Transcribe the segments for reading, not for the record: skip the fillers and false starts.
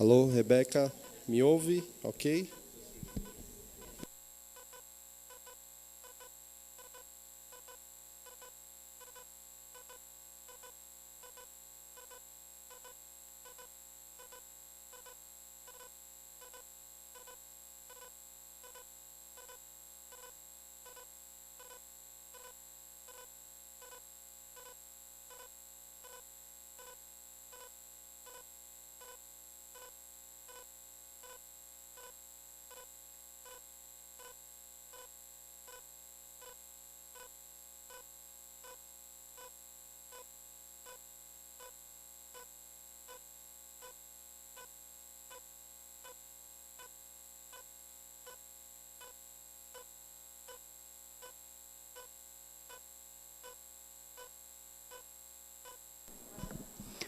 Alô, Rebeca, me ouve? Ok?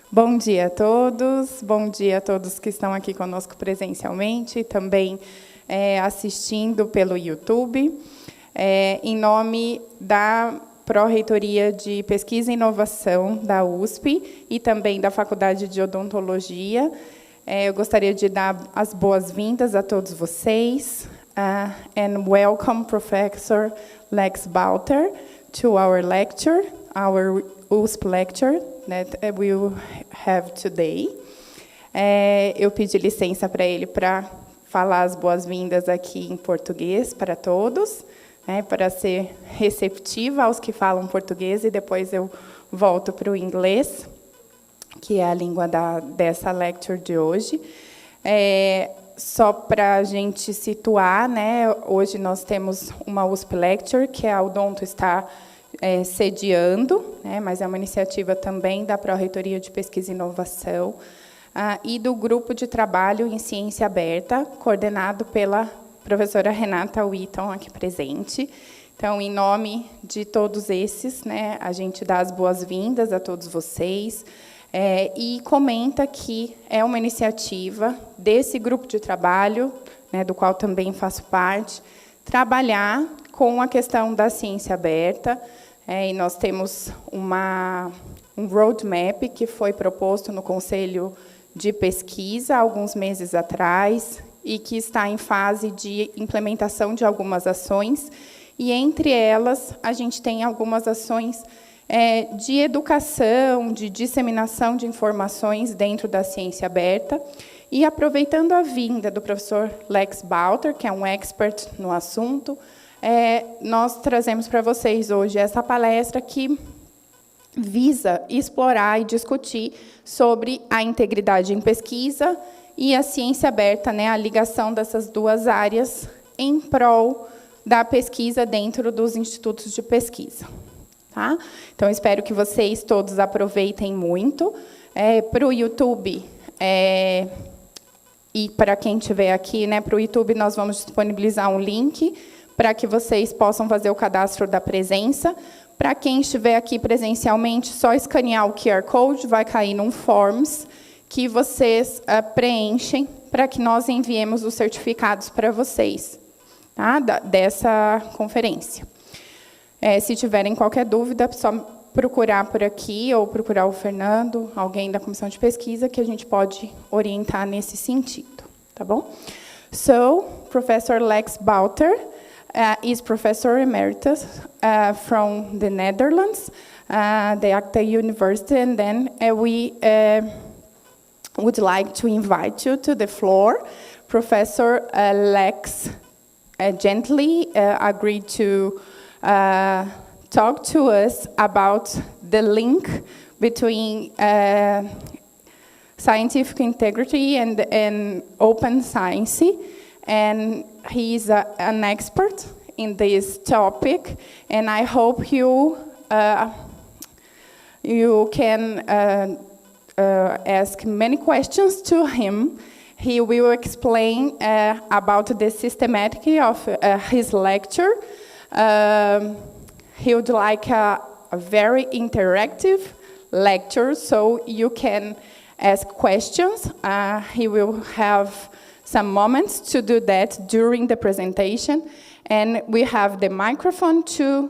Bom dia a todos que estão aqui conosco presencialmente, também assistindo pelo YouTube. Em nome da Pró-Reitoria de Pesquisa e Inovação da USP e também da Faculdade de Odontologia, eu gostaria de dar as boas-vindas a todos vocês. And welcome, Professor Lex Bouter, to our lecture, our USP Lecture, that we will have today. Eu pedi licença para ele para falar as boas-vindas aqui em português para todos, para ser receptiva aos que falam português, e depois eu volto para o inglês, que é a língua dessa lecture de hoje. Só para a gente situar, hoje nós temos uma USP Lecture, que a Odonto está sediando, mas é uma iniciativa também da Pró-Reitoria de Pesquisa e Inovação e do Grupo de Trabalho em Ciência Aberta, coordenado pela professora Renata Witton, aqui presente. Então, em nome de todos esses, a gente dá as boas-vindas a todos vocês e comenta que é uma iniciativa desse grupo de trabalho, do qual também faço parte, trabalhar com a questão da ciência aberta. E nós temos um roadmap que foi proposto no Conselho de Pesquisa, há alguns meses atrás, e que está em fase de implementação de algumas ações, e, entre elas, a gente tem algumas ações de educação, de disseminação de informações dentro da ciência aberta, e, aproveitando a vinda do professor Lex Bouter, que é um expert no assunto, nós trazemos para vocês hoje essa palestra que visa explorar e discutir sobre a integridade em pesquisa e a ciência aberta, a ligação dessas duas áreas em prol da pesquisa dentro dos institutos de pesquisa. Tá? Então, espero que vocês todos aproveitem muito. Para o YouTube, e para quem estiver aqui, para o YouTube, nós vamos disponibilizar um link para que vocês possam fazer o cadastro da presença. Para quem estiver aqui presencialmente, só escanear o QR Code, vai cair num Forms, que vocês preenchem para que nós enviemos os certificados para vocês, tá? Dessa conferência. Se tiverem qualquer dúvida, é só procurar por aqui ou procurar o Fernando, alguém da comissão de pesquisa, que a gente pode orientar nesse sentido, tá bom? So, Professor Lex Bouter is Professor Emeritus from the Netherlands, the Vrije Universiteit, and then we would like to invite you to the floor. Professor Lex gently agreed to talk to us about the link between scientific integrity and open science, and he is an expert in this topic, and I hope you can ask many questions to him. He will explain about the systematic of his lecture. He would like a very interactive lecture, so you can ask questions. He will have some moments to do that during the presentation, and we have the microphone to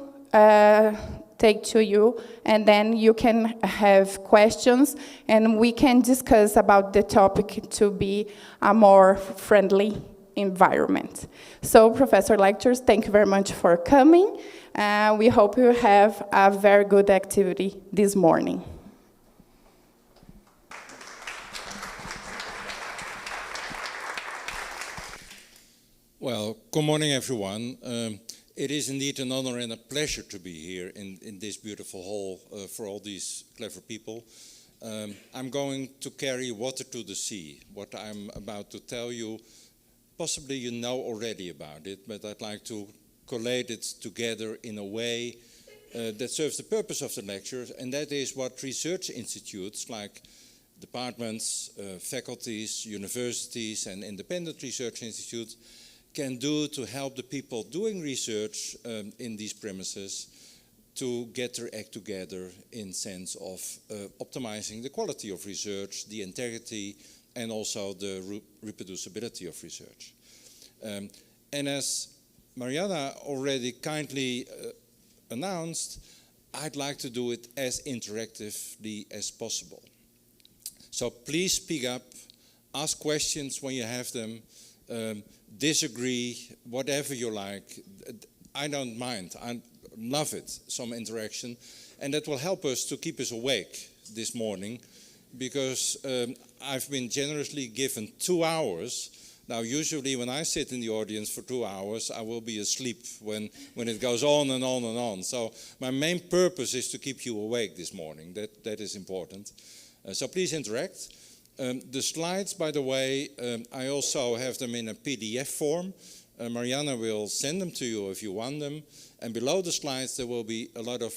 take to you, and then you can have questions, and we can discuss about the topic to be a more friendly environment. So, Professor Lectures, thank you very much for coming. We hope you have a very good activity this morning. Well, good morning, everyone. It is indeed an honor and a pleasure to be here in this beautiful hall for all these clever people. I'm going to carry water to the sea. What I'm about to tell you, possibly you know already about it, but I'd like to collate it together in a way that serves the purpose of the lecture, and that is what research institutes like departments, faculties, universities, and independent research institutes can do to help the people doing research in these premises to get their act together in sense of optimizing the quality of research, the integrity, and also the reproducibility of research. And as Mariana already kindly announced, I'd like to do it as interactively as possible. So please speak up, ask questions when you have them, disagree, whatever you like. I don't mind. I love it, some interaction. And that will help us to keep us awake this morning, because I've been generously given 2 hours. Now, usually when I sit in the audience for 2 hours, I will be asleep when it goes on and on and on. So my main purpose is to keep you awake this morning. That is important. So please interact. The slides, by the way, I also have them in a PDF form. Mariana will send them to you if you want them. And below the slides, there will be a lot of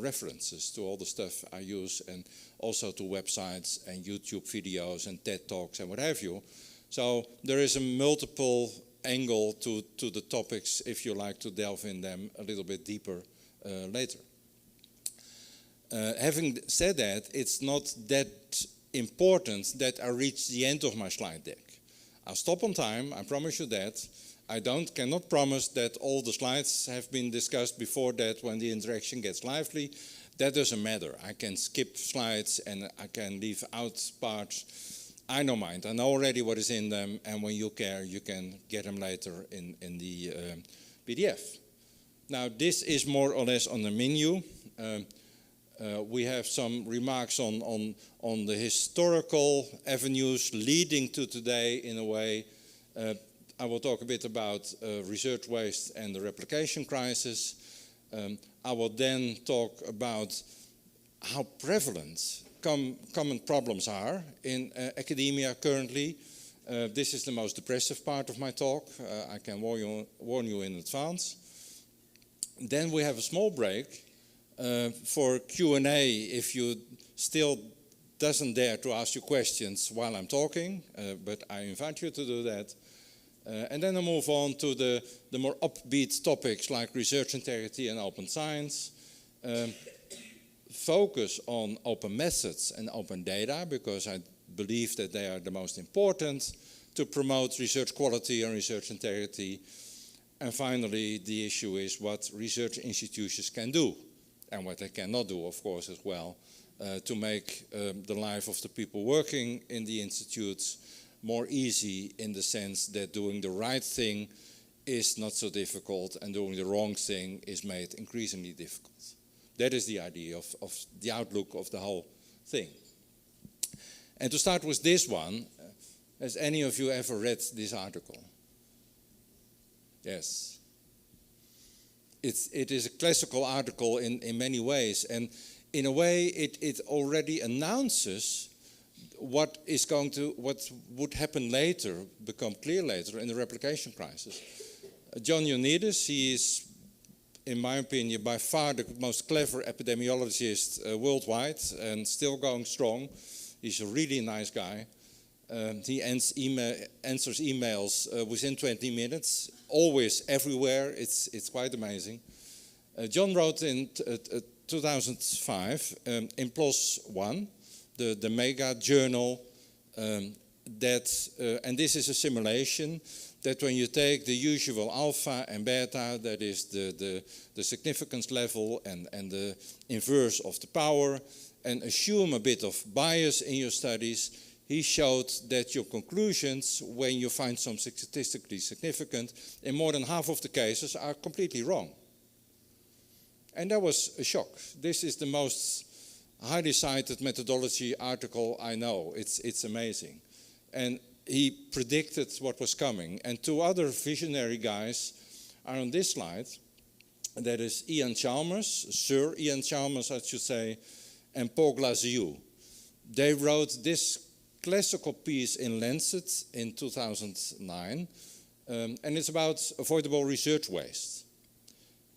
references to all the stuff I use, and also to websites and YouTube videos and TED Talks and what have you. So there is a multiple angle to the topics if you like to delve in them a little bit deeper later. Having said that, it's not that important that I reach the end of my slide deck. I'll stop on time, I promise you that. I cannot promise that all the slides have been discussed before that when the interaction gets lively. That doesn't matter. I can skip slides and I can leave out parts. I don't mind. I know already what is in them, and when you care, you can get them later in the PDF. Now, this is more or less on the menu. We have some remarks on the historical avenues leading to today in a way. I will talk a bit about research waste and the replication crisis. I will then talk about how prevalent common problems are in academia currently. This is the most depressive part of my talk. I can warn you in advance. Then we have a small break for Q&A if you still doesn't dare to ask you questions while I'm talking, but I invite you to do that. And then I move on to the more upbeat topics like research integrity and open science. Focus on open methods and open data, because I believe that they are the most important to promote research quality and research integrity. And finally, the issue is what research institutions can do, and what they cannot do, of course, as well, to make the life of the people working in the institutes more easy, in the sense that doing the right thing is not so difficult and doing the wrong thing is made increasingly difficult. That is the idea of the outlook of the whole thing. And to start with this one, has any of you ever read this article? Yes. It is a classical article in many ways, and in a way it already announces what would happen later, become clear later in the replication crisis. John Ioannidis, he is, in my opinion, by far the most clever epidemiologist worldwide, and still going strong. He's a really nice guy. He answers emails within 20 minutes, always, everywhere. It's quite amazing. John wrote in 2005 in PLOS One, the mega journal that, and this is a simulation, that when you take the usual alpha and beta, that is the significance level and the inverse of the power, and assume a bit of bias in your studies, he showed that your conclusions, when you find something statistically significant, in more than half of the cases are completely wrong. And that was a shock. This is the most highly cited methodology article I know. It's amazing. And he predicted what was coming. And two other visionary guys are on this slide. That is Ian Chalmers, Sir Ian Chalmers, I should say, and Paul Glasziou. They wrote this classical piece in Lancet in 2009, and it's about avoidable research waste.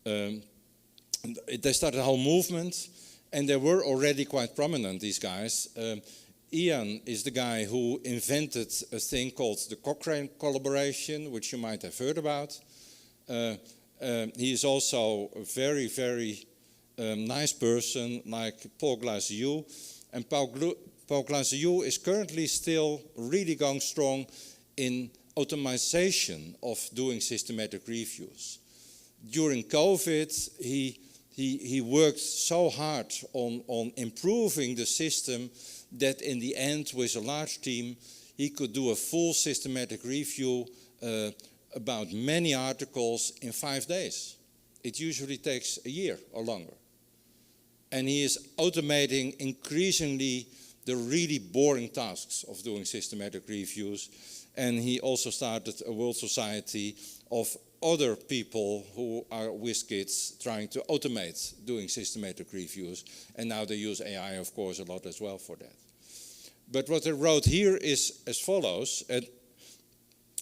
They started a whole movement, and they were already quite prominent, these guys. Ian is the guy who invented a thing called the Cochrane collaboration, which you might have heard about. He is also a very, very nice person like Paul Glasziou. And Paul Glasziou is currently still really going strong in automation of doing systematic reviews. During COVID, he worked so hard on improving the system that in the end, with a large team, he could do a full systematic review about many articles in 5 days. It usually takes a year or longer. And he is automating increasingly the really boring tasks of doing systematic reviews. And he also started a World Society of other people who are whiz kids trying to automate doing systematic reviews. And now they use AI, of course, a lot as well for that. But what they wrote here is as follows.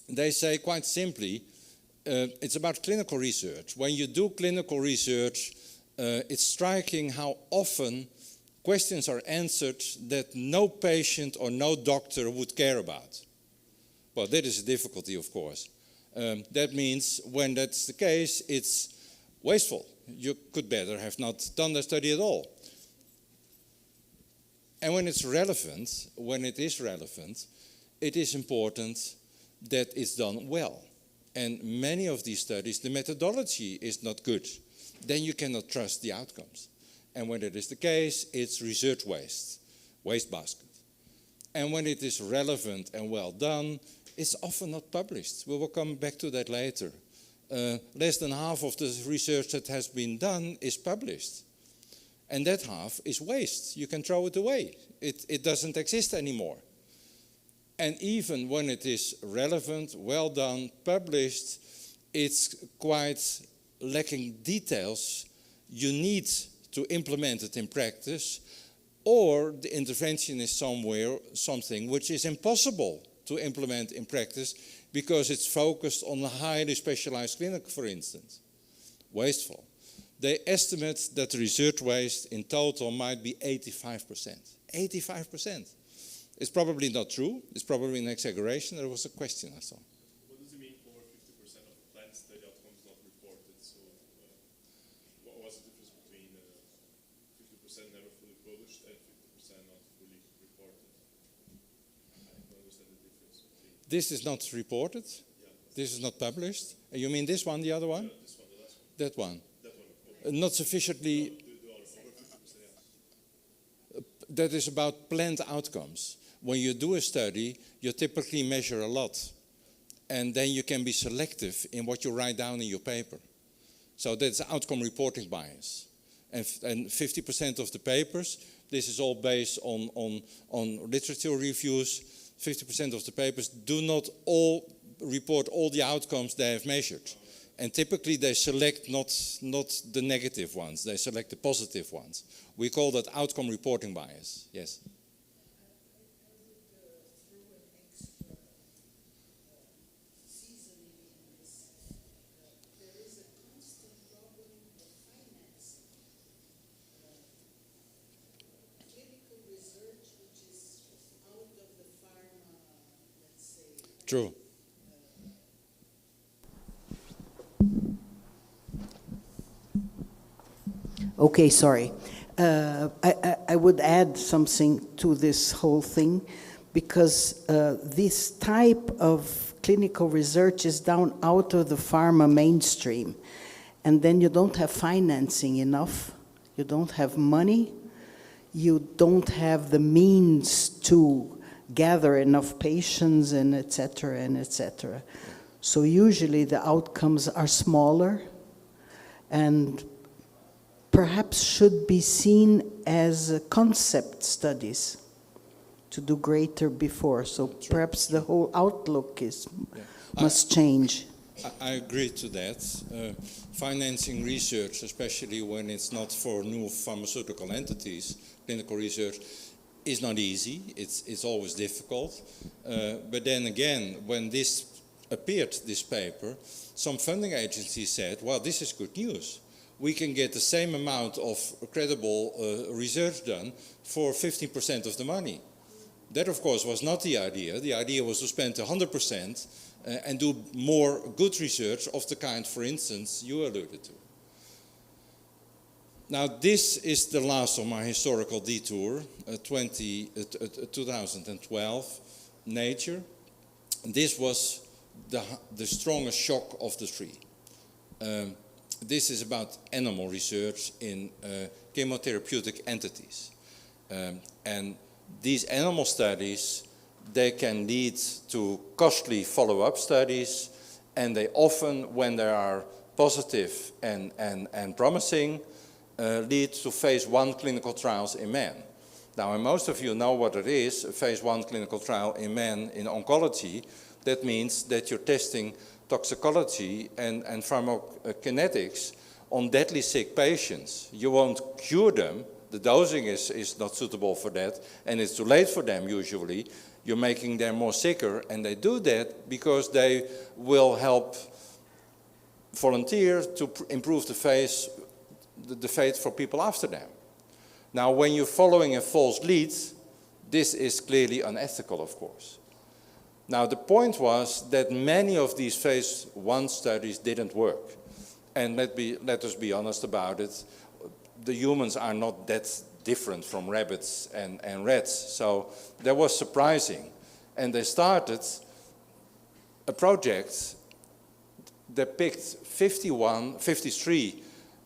They say quite simply, it's about clinical research. When you do clinical research, it's striking how often questions are answered that no patient or no doctor would care about. Well, that is a difficulty, of course. That means when that's the case, it's wasteful. You could better have not done the study at all. And when it's relevant, when it is relevant, it is important that it's done well. And many of these studies, the methodology is not good. Then you cannot trust the outcomes. And when that is the case, it's research waste, wastebasket. And when it is relevant and well done, it's often not published. We will come back to that later. Less than half of the research that has been done is published. And that half is waste. You can throw it away. It doesn't exist anymore. And even when it is relevant, well done, published, it's quite lacking details. You need to implement it in practice, or the intervention is something which is impossible to implement in practice because it's focused on a highly specialized clinic, for instance. Wasteful. They estimate that the research waste in total might be 85%. 85%. It's probably not true. It's probably an exaggeration. There was a question I saw. What does it mean for 50% of the planned study outcomes not reported? So what was the difference between 50% never fully published and 50% not fully reported? I don't understand the difference between... This is not reported. Yeah, this is not published. And you mean this one, the other one? Yeah, this one, the last one. That one. That one. Okay. Not sufficiently... The over 50%, yeah. That is about planned outcomes. When you do a study, you typically measure a lot. And then you can be selective in what you write down in your paper. So that's outcome reporting bias. And 50% of the papers, this is all based on literature reviews, 50% of the papers do not all report all the outcomes they have measured. And typically they select not the negative ones, they select the positive ones. We call that outcome reporting bias, yes. True. Okay, sorry. I would add something to this whole thing, because this type of clinical research is down out of the pharma mainstream. And then you don't have financing enough, you don't have money, you don't have the means to gather enough patients, and et cetera, and et cetera. So usually the outcomes are smaller and perhaps should be seen as concept studies to do greater before. So perhaps the whole outlook must change. I agree to that. Financing research, especially when it's not for new pharmaceutical entities, clinical research, is not easy. It's always difficult. But then again, when this appeared, this paper, some funding agencies said, well, this is good news. We can get the same amount of credible research done for 15% of the money. That, of course, was not the idea. The idea was to spend 100% and do more good research of the kind, for instance, you alluded to. Now, this is the last of my historical detour, 2012, Nature. This was the strongest shock of the three. This is about animal research in chemotherapeutic entities. And these animal studies, they can lead to costly follow-up studies, and they often, when they are positive and promising, lead to phase 1 clinical trials in man. Now, and most of you know what it is, a phase 1 clinical trial in man in oncology. That means that you're testing toxicology and pharmacokinetics on deadly sick patients. You won't cure them. The dosing is not suitable for that, and it's too late for them usually. You're making them more sicker, and they do that because they will help volunteer to improve the fate for people after them. Now, when you're following a false lead, this is clearly unethical, of course. Now, the point was that many of these phase 1 studies didn't work. And let us be honest about it. The humans are not that different from rabbits and rats. So that was surprising. And they started a project that picked 53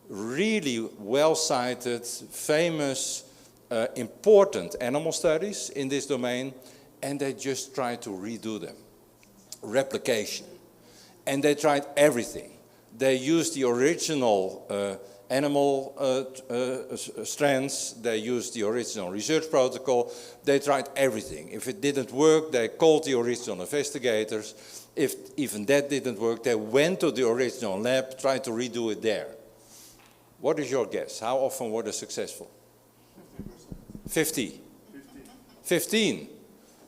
really well-cited, famous, important animal studies in this domain, and they just tried to redo them. Replication. And they tried everything. They used the original animal strands, they used the original research protocol, they tried everything. If it didn't work, they called the original investigators. If even that didn't work, they went to the original lab, tried to redo it there. What is your guess? How often were they successful? 50. 15.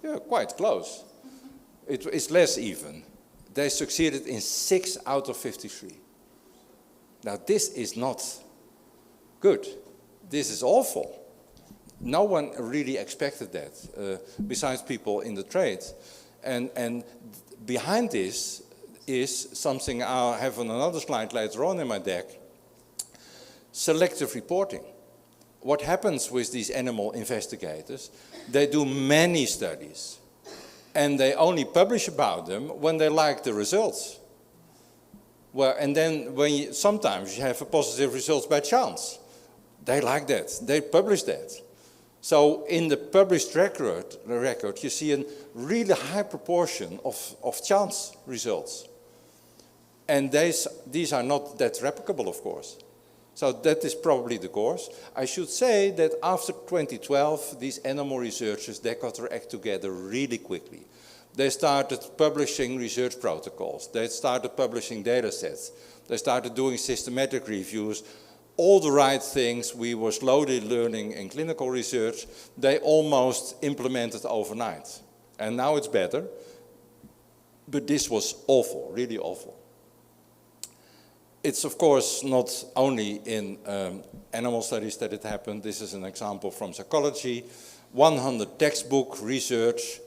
Yeah, quite close. It's less even. They succeeded in 6 out of 53. Now, this is not good. This is awful. No one really expected that, besides people in the trade. And behind this is something I'll have on another slide later on in my deck, selective reporting. What happens with these animal investigators? They do many studies, and they only publish about them when they like the results. Well, and then sometimes you have a positive results by chance. They like that. They publish that. So in the published record you see a really high proportion of chance results. And these are not that replicable, of course. So that is probably the course. I should say that after 2012, these animal researchers, they got their act together really quickly. They started publishing research protocols. They started publishing data sets. They started doing systematic reviews. All the right things we were slowly learning in clinical research, they almost implemented overnight. And now it's better. But this was awful, really awful. It's, of course, not only in animal studies that it happened. This is an example from psychology. 100 textbook research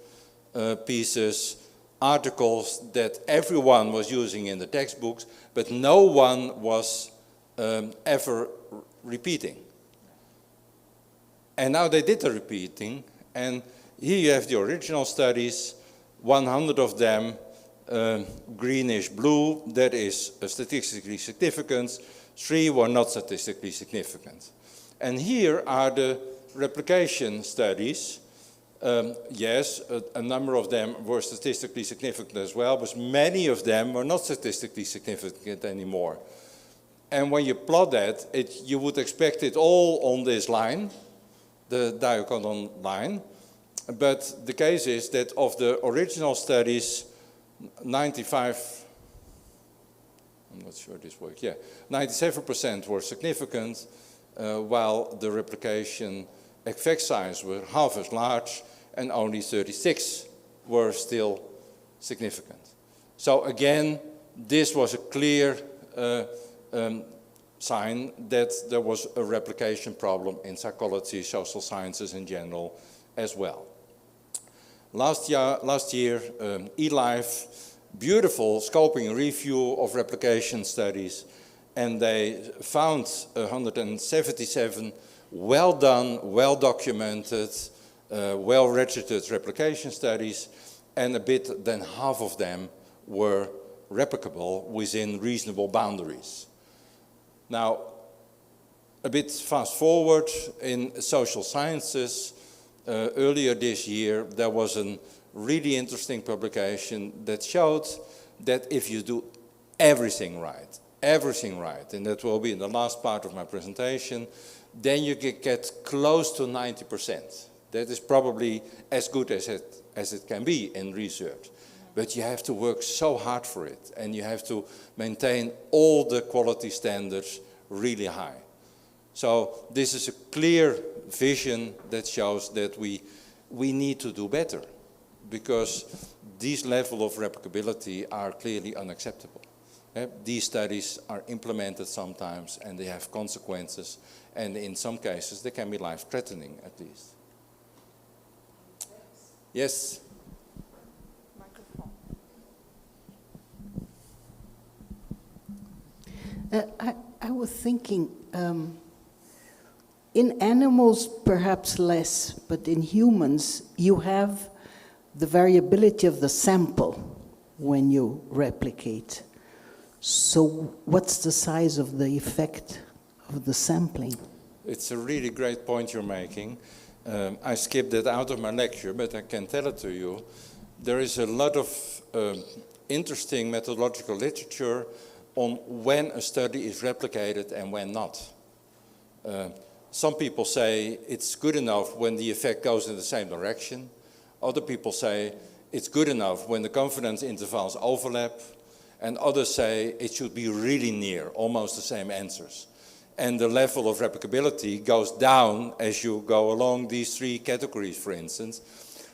pieces, articles that everyone was using in the textbooks, but no one was ever repeating. And now they did the repeating, and Here you have the original studies, 100 of them, greenish blue, that is statistically significant. 3 were not statistically significant. And here are the replication studies. Yes, a number of them were statistically significant as well, but many of them were not statistically significant anymore. And when you plot that, you would expect it all on this line, the diagonal line. But the case is that of the original studies, 95, I'm not sure this works, yeah, 97% were significant, while the replication effect size were half as large, and only 36 were still significant. So again, this was a clear sign that there was a replication problem in psychology, social sciences in general as well. Last year, eLife, beautiful scoping review of replication studies, and they found 177 well done, well documented, well registered replication studies, and a bit than half of them were replicable within reasonable boundaries. Now, a bit fast forward in social sciences, earlier this year there was a really interesting publication that showed that if you do everything right, and that will be in the last part of my presentation, then you can get close to 90%. That is probably as good as it can be in research. But you have to work so hard for it, and you have to maintain all the quality standards really high. So this is a clear vision that shows that we need to do better, because these levels of replicability are clearly unacceptable. These studies are implemented sometimes, and they have consequences, and in some cases they can be life-threatening at least. Yes? Microphone. I was thinking, in animals perhaps less, but in humans you have the variability of the sample when you replicate. So what's the size of the effect of the sampling? It's a really great point you're making. I skipped that out of my lecture, but I can tell it to you. There is a lot of interesting methodological literature on when a study is replicated and when not. Some people say it's good enough when the effect goes in the same direction. Other people say it's good enough when the confidence intervals overlap. And others say it should be really near, almost the same answers. And the level of replicability goes down as you go along these 3 categories, for instance.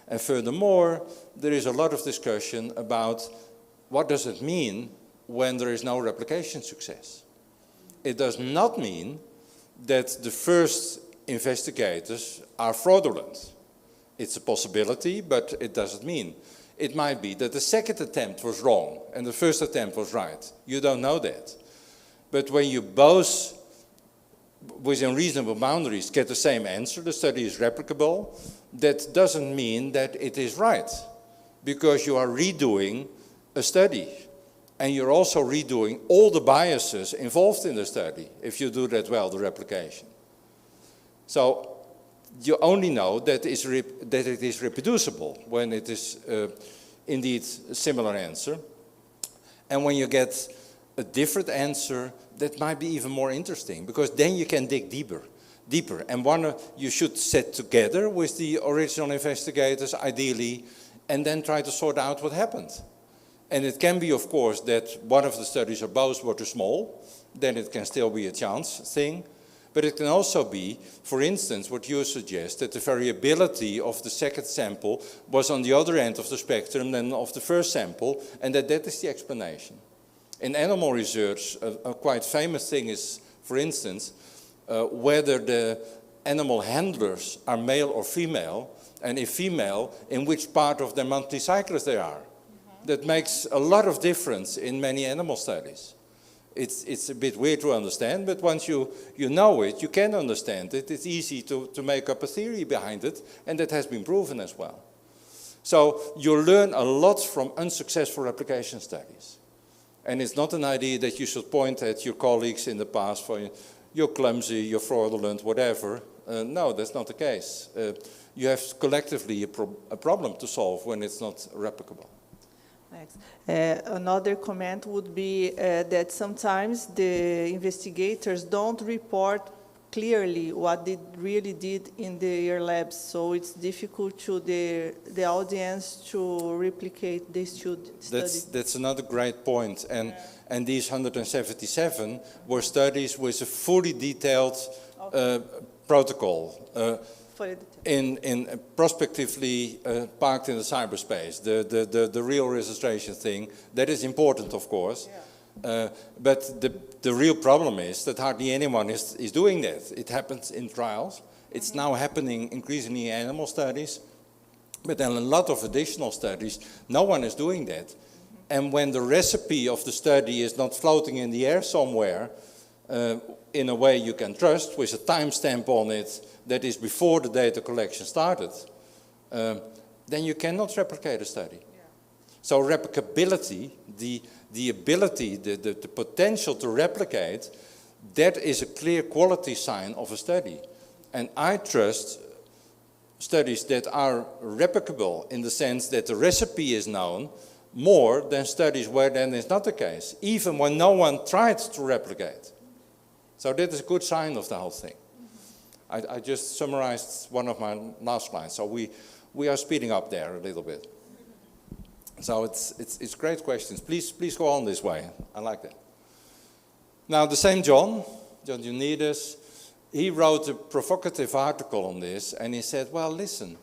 And furthermore, there is a lot of discussion about what does it mean when there is no replication success. It does not mean that the first investigators are fraudulent. It's a possibility, but it doesn't mean. It might be that the second attempt was wrong and the first attempt was right. You don't know that. But when you both, within reasonable boundaries, get the same answer, the study is replicable, that doesn't mean that it is right, because you are redoing a study. And you're also redoing all the biases involved in the study, if you do that well, the replication. So you only know that it is reproducible when it is indeed a similar answer. And when you get a different answer, that might be even more interesting, because then you can dig deeper. And you should sit together with the original investigators, ideally, and then try to sort out what happened. And it can be, of course, that one of the studies or both were too small. Then it can still be a chance thing. But it can also be, for instance, what you suggest, that the variability of the second sample was on the other end of the spectrum than of the first sample, and that is the explanation. In animal research, a quite famous thing is, for instance, whether the animal handlers are male or female, and if female, in which part of their monthly cycles they are. That makes a lot of difference in many animal studies. It's a bit weird to understand, but once you know it, you can understand it. It's easy to make up a theory behind it, and that has been proven as well. So you learn a lot from unsuccessful replication studies. And it's not an idea that you should point at your colleagues in the past for you're clumsy, you're fraudulent, whatever. No, that's not the case. You have collectively a problem to solve when it's not replicable. Thanks. Another comment would be that sometimes the investigators don't report clearly what they really did in their labs, so it's difficult to the audience to replicate the study. That's another great point, and these 177 were studies with a fully detailed protocol. In prospectively parked in the cyberspace, the real registration thing, that is important, of course. Yeah. But the real problem is that hardly anyone is doing that. It happens in trials. It's now happening increasingly in animal studies. But then a lot of additional studies, no one is doing that. And when the recipe of the study is not floating in the air somewhere, in a way you can trust, with a timestamp on it, that is before the data collection started, then you cannot replicate a study. Yeah. So replicability, the ability, the potential to replicate, that is a clear quality sign of a study. And I trust studies that are replicable in the sense that the recipe is known more than studies where then is not the case, even when no one tried to replicate. So that is a good sign of the whole thing. I just summarized one of my last slides, so we are speeding up there a little bit. So it's great questions. Please go on this way. I like that. Now the same John Ioannidis, he wrote a provocative article on this, and he said, well, listen,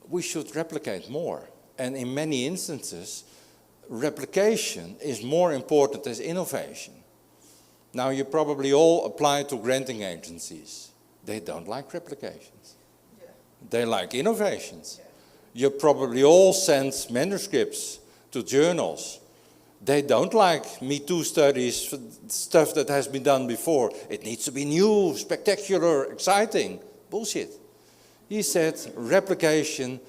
we should replicate more. And in many instances, replication is more important as innovation. Now you probably all apply to granting agencies. They don't like replications. Yeah. They like innovations. Yeah. You probably all send manuscripts to journals. They don't like Me Too studies, stuff that has been done before. It needs to be new, spectacular, exciting. Bullshit. He said replication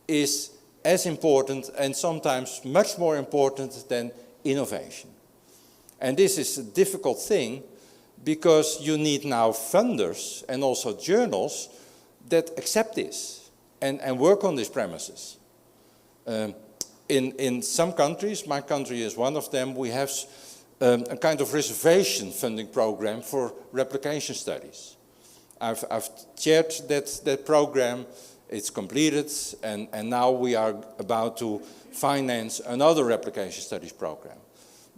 is as important and sometimes much more important than innovation. And this is a difficult thing, because you need now funders and also journals that accept this and work on these premises. In some countries, my country is one of them, we have a kind of reservation funding program for replication studies. I've chaired that program, it's completed, and now we are about to finance another replication studies program.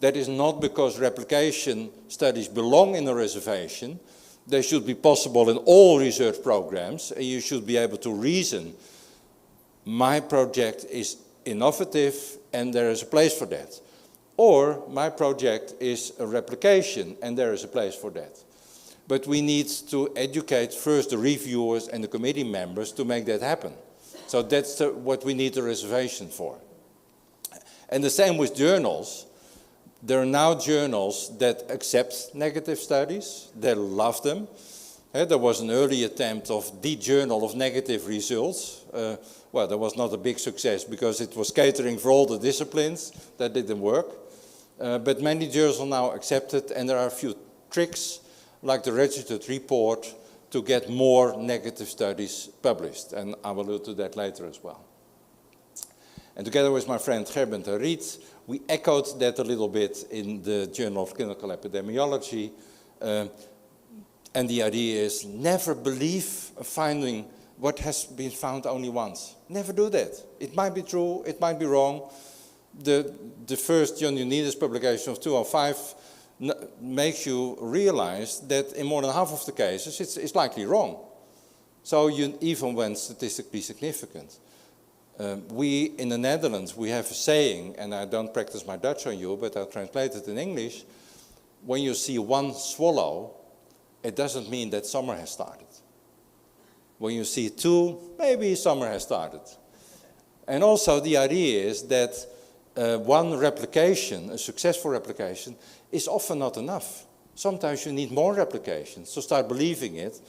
That is not because replication studies belong in a reservation. They should be possible in all research programs, and you should be able to reason, my project is innovative and there is a place for that. Or my project is a replication and there is a place for that. But we need to educate first the reviewers and the committee members to make that happen. So that's what we need the reservation for. And the same with journals. There are now journals that accept negative studies. They love them. There was an early attempt of the journal of negative results. Well, that was not a big success because it was catering for all the disciplines. That didn't work. But many journals now accept it, and there are a few tricks, like the registered report, to get more negative studies published. And I will allude to that later as well. And together with my friend Gerben de Riet, we echoed that a little bit in the Journal of Clinical Epidemiology. And the idea is never believe finding what has been found only once. Never do that. It might be true, it might be wrong. The first John Ioannidis publication of 2005 makes you realize that in more than half of the cases it's likely wrong. So even when statistically significant. We in the Netherlands, we have a saying, and I don't practice my Dutch on you, but I'll translate it in English. When you see one swallow, it doesn't mean that summer has started. When you see two, maybe summer has started. And also the idea is that one replication, a successful replication, is often not enough. Sometimes you need more replications, so start believing it,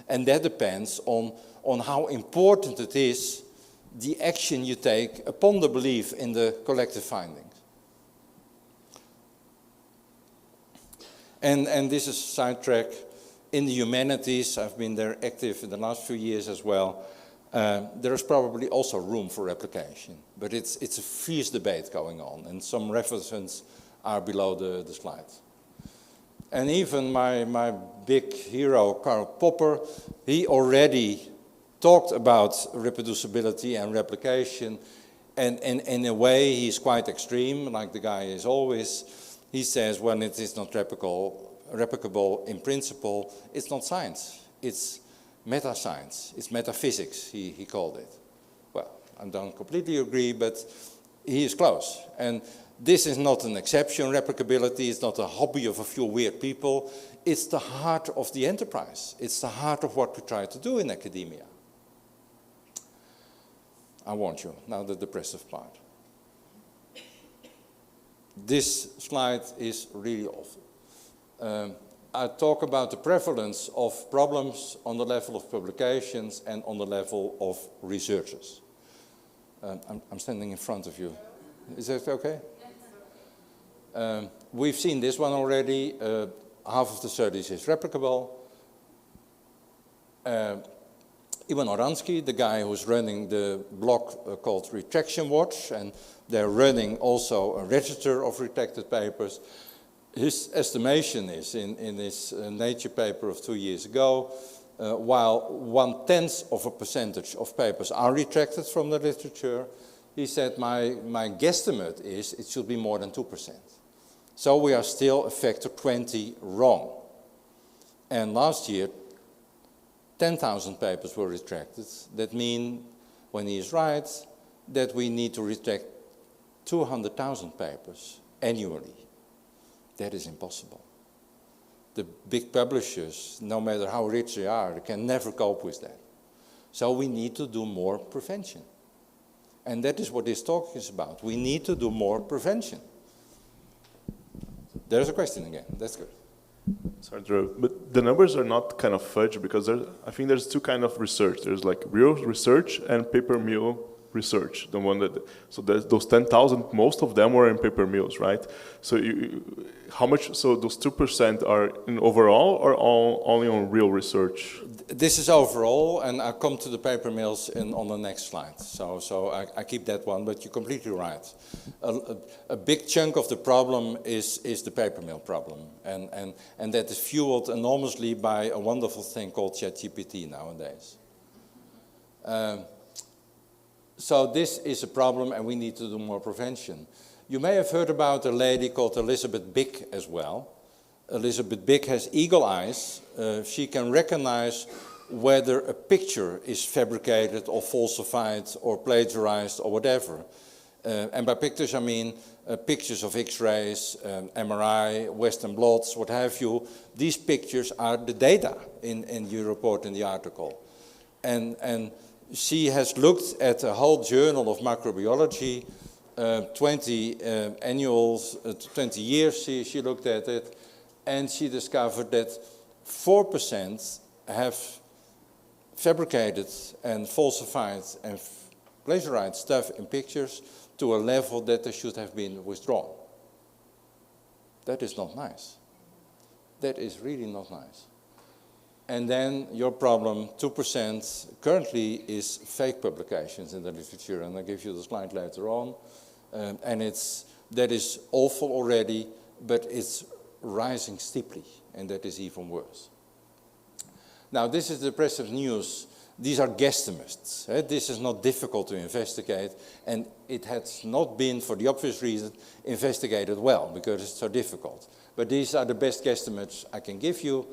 and that depends on how important it is, the action you take upon the belief in the collective findings. And this is a sidetrack. In the humanities, I've been there active in the last few years as well. There is probably also room for replication, but it's a fierce debate going on, and some references are below the slide. And even my big hero, Karl Popper, he already talked about reproducibility and replication, and in a way he's quite extreme, like the guy is always. He says when it is not replicable in principle, it's not science, it's meta-science, it's metaphysics, he called it. Well, I don't completely agree, but he is close. And this is not an exception, replicability, it's not a hobby of a few weird people, it's the heart of the enterprise. It's the heart of what we try to do in academia. I warned you, now the depressive part. This slide is really awful. I talk about the prevalence of problems on the level of publications and on the level of researchers. I'm standing in front of you. Is that okay? We've seen this one already. Half of the studies is replicable. Ivan Oransky, the guy who's running the blog called Retraction Watch, and they're running also a register of retracted papers. His estimation is, in his Nature paper of 2 years ago, while 0.1% of papers are retracted from the literature, he said, my guesstimate is it should be more than 2%. So we are still a factor 20 wrong. And last year, 10,000 papers were retracted. That means, when he is right, that we need to retract 200,000 papers annually. That is impossible. The big publishers, no matter how rich they are, can never cope with that. So we need to do more prevention. And that is what this talk is about. We need to do more prevention. There's a question again. That's good. Sorry, Drew, but the numbers are not kind of fudged because I think there's two kinds of research. There's like real research and paper mill research. The one that, so those 10,000, most of them were in paper mills, right? So how much, so those 2% are in overall or only on real research? This is overall, and I'll come to the paper mills on the next slide. So I keep that one, but you're completely right. A big chunk of the problem is the paper mill problem, and that is fueled enormously by a wonderful thing called ChatGPT nowadays. So this is a problem, and we need to do more prevention. You may have heard about a lady called Elizabeth Bick as well. Elizabeth Bick has eagle eyes. She can recognize whether a picture is fabricated or falsified or plagiarized or whatever. And by pictures I mean pictures of X-rays, MRI, Western blots, what have you. These pictures are the data in your report in the article. And she has looked at a whole journal of microbiology, 20 annuals, 20 years she looked at it, and she discovered that 4% have fabricated and falsified and plagiarized stuff in pictures to a level that they should have been withdrawn. That is not nice. That is really not nice. And then your problem, 2% currently is fake publications in the literature, and I'll give you the slide later on. And that is awful already, but it's rising steeply, and that is even worse. Now, this is depressive news. These are guesstimates. This is not difficult to investigate, and it has not been, for the obvious reason, investigated well, because it's so difficult. But these are the best guesstimates I can give you.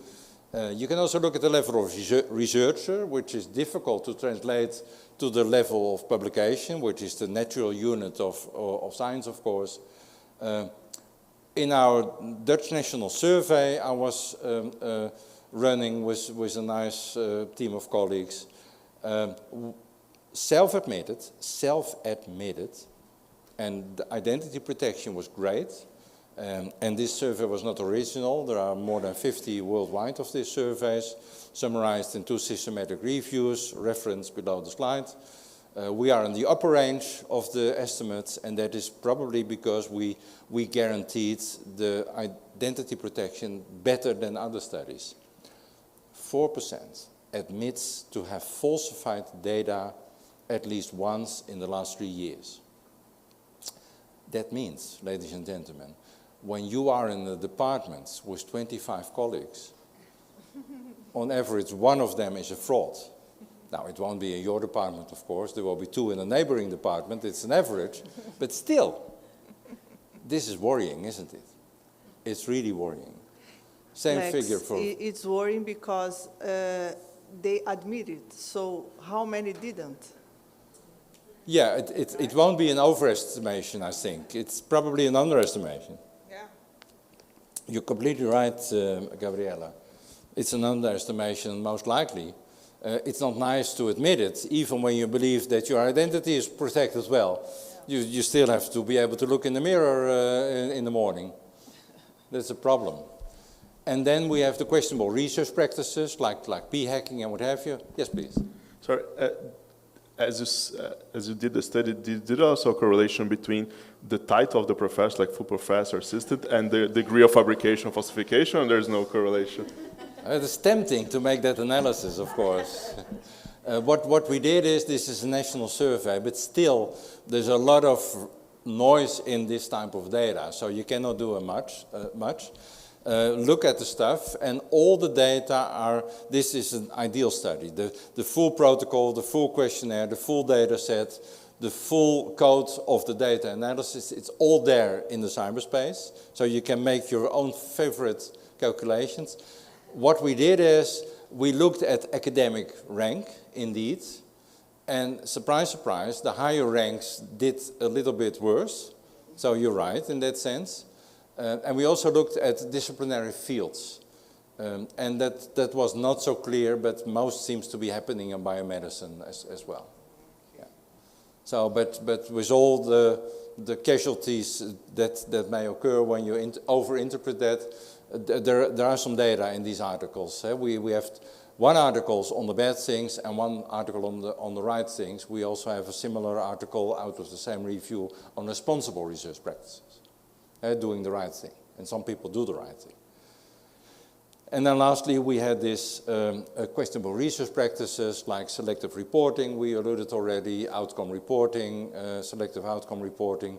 You can also look at the level of researcher, which is difficult to translate to the level of publication, which is the natural unit of science, of course. In our Dutch National Survey, I was running with a nice team of colleagues, self-admitted, And the identity protection was great. And this survey was not original. There are more than 50 worldwide of these surveys, summarized in 2 systematic reviews, referenced below the slide. We are in the upper range of the estimates, and that is probably because we guaranteed the identity protection better than other studies. 4% admits to have falsified data at least once in the last 3 years. That means, ladies and gentlemen, when you are in a department with 25 colleagues, on average, one of them is a fraud. Now, it won't be in your department, of course. There will be 2 in a neighboring department. It's an average. But still, this is worrying, isn't it? It's really worrying. Same Lex, figure for... It's worrying because they admit it. So how many didn't? Yeah, it won't be an overestimation, I think. It's probably an underestimation. Yeah. You're completely right, Gabriela. It's an underestimation, most likely. It's not nice to admit it, even when you believe that your identity is protected well. Yeah. You still have to be able to look in the mirror in the morning. That's a problem. And then we have the questionable research practices, like p-hacking and what have you. Yes, please. Sorry, as you did the study, did also a correlation between the title of the professor, like full professor, assistant, and the degree of fabrication, falsification, or there's no correlation? It's tempting to make that analysis, of course. What we did is, this is a national survey, but still there's a lot of noise in this type of data, so you cannot do much. Look at the stuff, and all the data are, this is an ideal study. The full protocol, the full questionnaire, the full data set, the full code of the data analysis, it's all there in the cyberspace, so you can make your own favorite calculations. What we did is, we looked at academic rank, indeed, and surprise, surprise, the higher ranks did a little bit worse, so you're right in that sense. And we also looked at disciplinary fields, and that was not so clear, but most seems to be happening in biomedicine as well. Yeah. So, but with all the casualties that may occur when you over-interpret that, there are some data in these articles. We have 1 article on the bad things and 1 article on the right things. We also have a similar article out of the same review on responsible research practices. Doing the right thing, and some people do the right thing. And then lastly, we had this questionable research practices like selective reporting, we alluded already, outcome reporting, selective outcome reporting,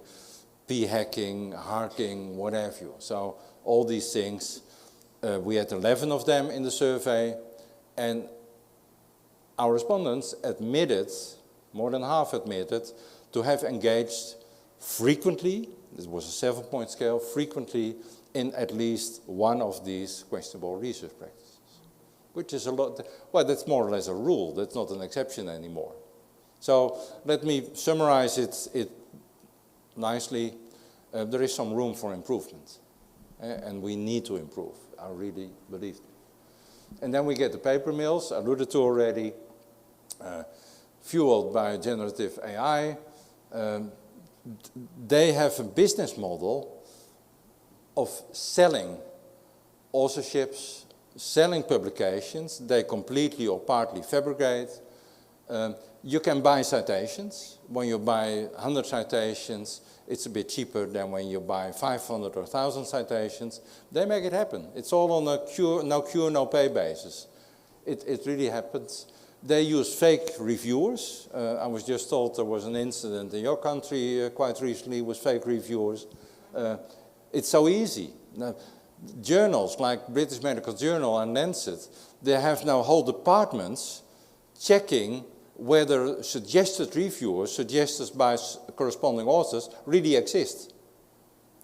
p-hacking, harking, what have you. So all these things, we had 11 of them in the survey, and our respondents admitted, more than half admitted, to have engaged frequently, this was a 7-point scale, frequently in at least one of these questionable research practices, which is a lot. Well, that's more or less a rule. That's not an exception anymore. So let me summarize it nicely. There is some room for improvement, and we need to improve. I really believe it. And then we get the paper mills, alluded to already, fueled by generative AI. They have a business model of selling authorships, selling publications. They completely or partly fabricate. You can buy citations. When you buy 100 citations, it's a bit cheaper than when you buy 500 or 1,000 citations. They make it happen. It's all on a no cure, no pay basis. It really happens. They use fake reviewers. I was just told there was an incident in your country quite recently with fake reviewers. It's so easy. Now, journals like British Medical Journal and Lancet, they have now whole departments checking whether suggested reviewers, suggested by corresponding authors, really exist.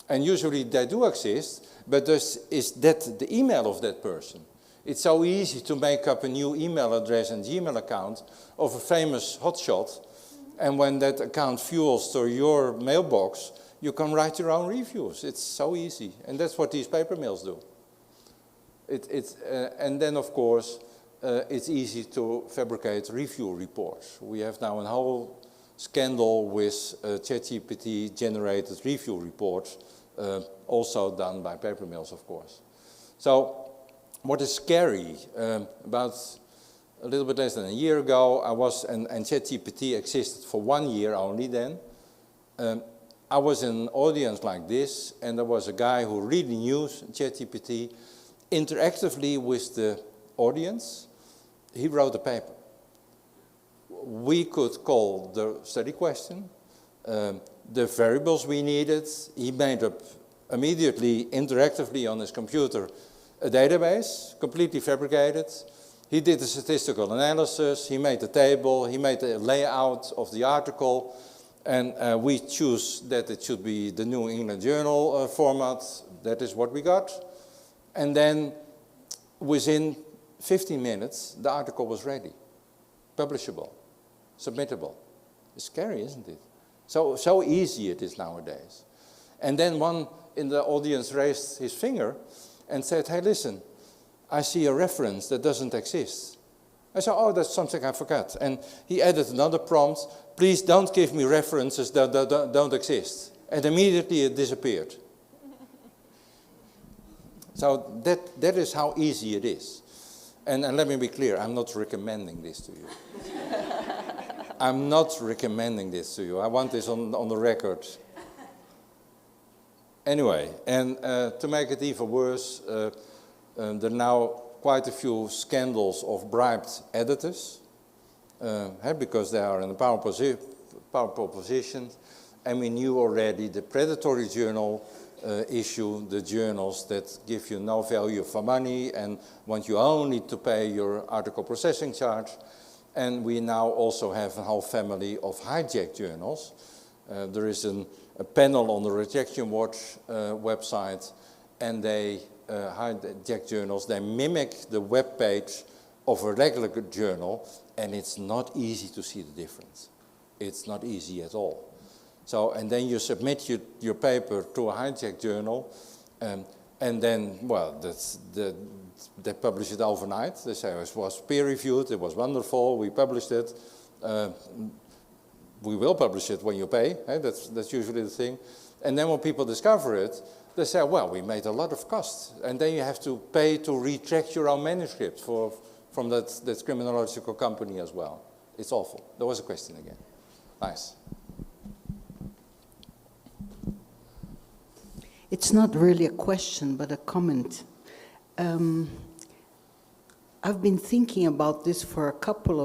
And usually they do exist, but is that the email of that person? It's so easy to make up a new email address and Gmail account of a famous hotshot, and when that account fuels to your mailbox, you can write your own reviews. It's so easy, and that's what these paper mills do. And then, of course, it's easy to fabricate review reports. We have now a whole scandal with ChatGPT generated review reports, also done by paper mills, of course. So what is scary, about a little bit less than a year ago, and ChatGPT existed for 1 year only then, I was in an audience like this, and there was a guy who really knew ChatGPT interactively with the audience. He wrote a paper. We could call the study question, the variables we needed. He made up immediately, interactively on his computer, a database, completely fabricated. He did the statistical analysis, he made the table, he made the layout of the article, and we choose that it should be the New England Journal format. That is what we got. And then within 15 minutes, the article was ready, publishable, submittable. It's scary, isn't it? So easy it is nowadays. And then one in the audience raised his finger and said, hey, listen, I see a reference that doesn't exist. I said, oh, that's something I forgot. And he added another prompt, please don't give me references that don't exist. And immediately it disappeared. So that is how easy it is. And let me be clear, I'm not recommending this to you. I'm not recommending this to you. I want this on the record. Anyway, and to make it even worse, there are now quite a few scandals of bribed editors, because they are in a powerful position. And we knew already the predatory journal issue, the journals that give you no value for money and want you only to pay your article processing charge. And we now also have a whole family of hijacked journals. There is a panel on the Rejection Watch website, and they hijack journals. They mimic the web page of a regular journal, and it's not easy to see the difference. It's not easy at all. So, and then you submit your paper to a hijacked journal, and then, well, they publish it overnight. They say it was peer-reviewed, it was wonderful, we published it. We will publish it when you pay, that's usually the thing. And then when people discover it, they say, well, we made a lot of costs. And then you have to pay to retract your own manuscript from that criminological company as well. It's awful. There was a question again. Nice. It's not really a question, but a comment. I've been thinking about this for a couple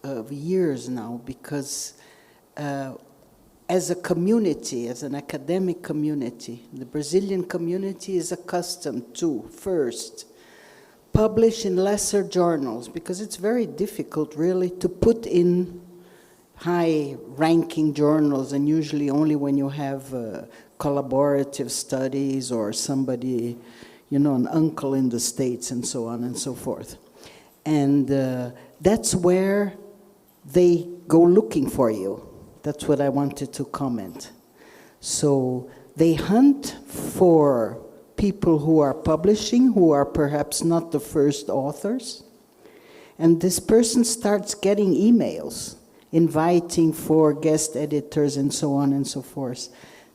of years now, because as a community, as an academic community, the Brazilian community is accustomed to, first, publish in lesser journals, because it's very difficult, really, to put in high-ranking journals, and usually only when you have collaborative studies or somebody, you know, an uncle in the States and so on and so forth. And that's where they go looking for you. That's what I wanted to comment. So they hunt for people who are publishing, who are perhaps not the first authors. And this person starts getting emails, inviting for guest editors and so on and so forth.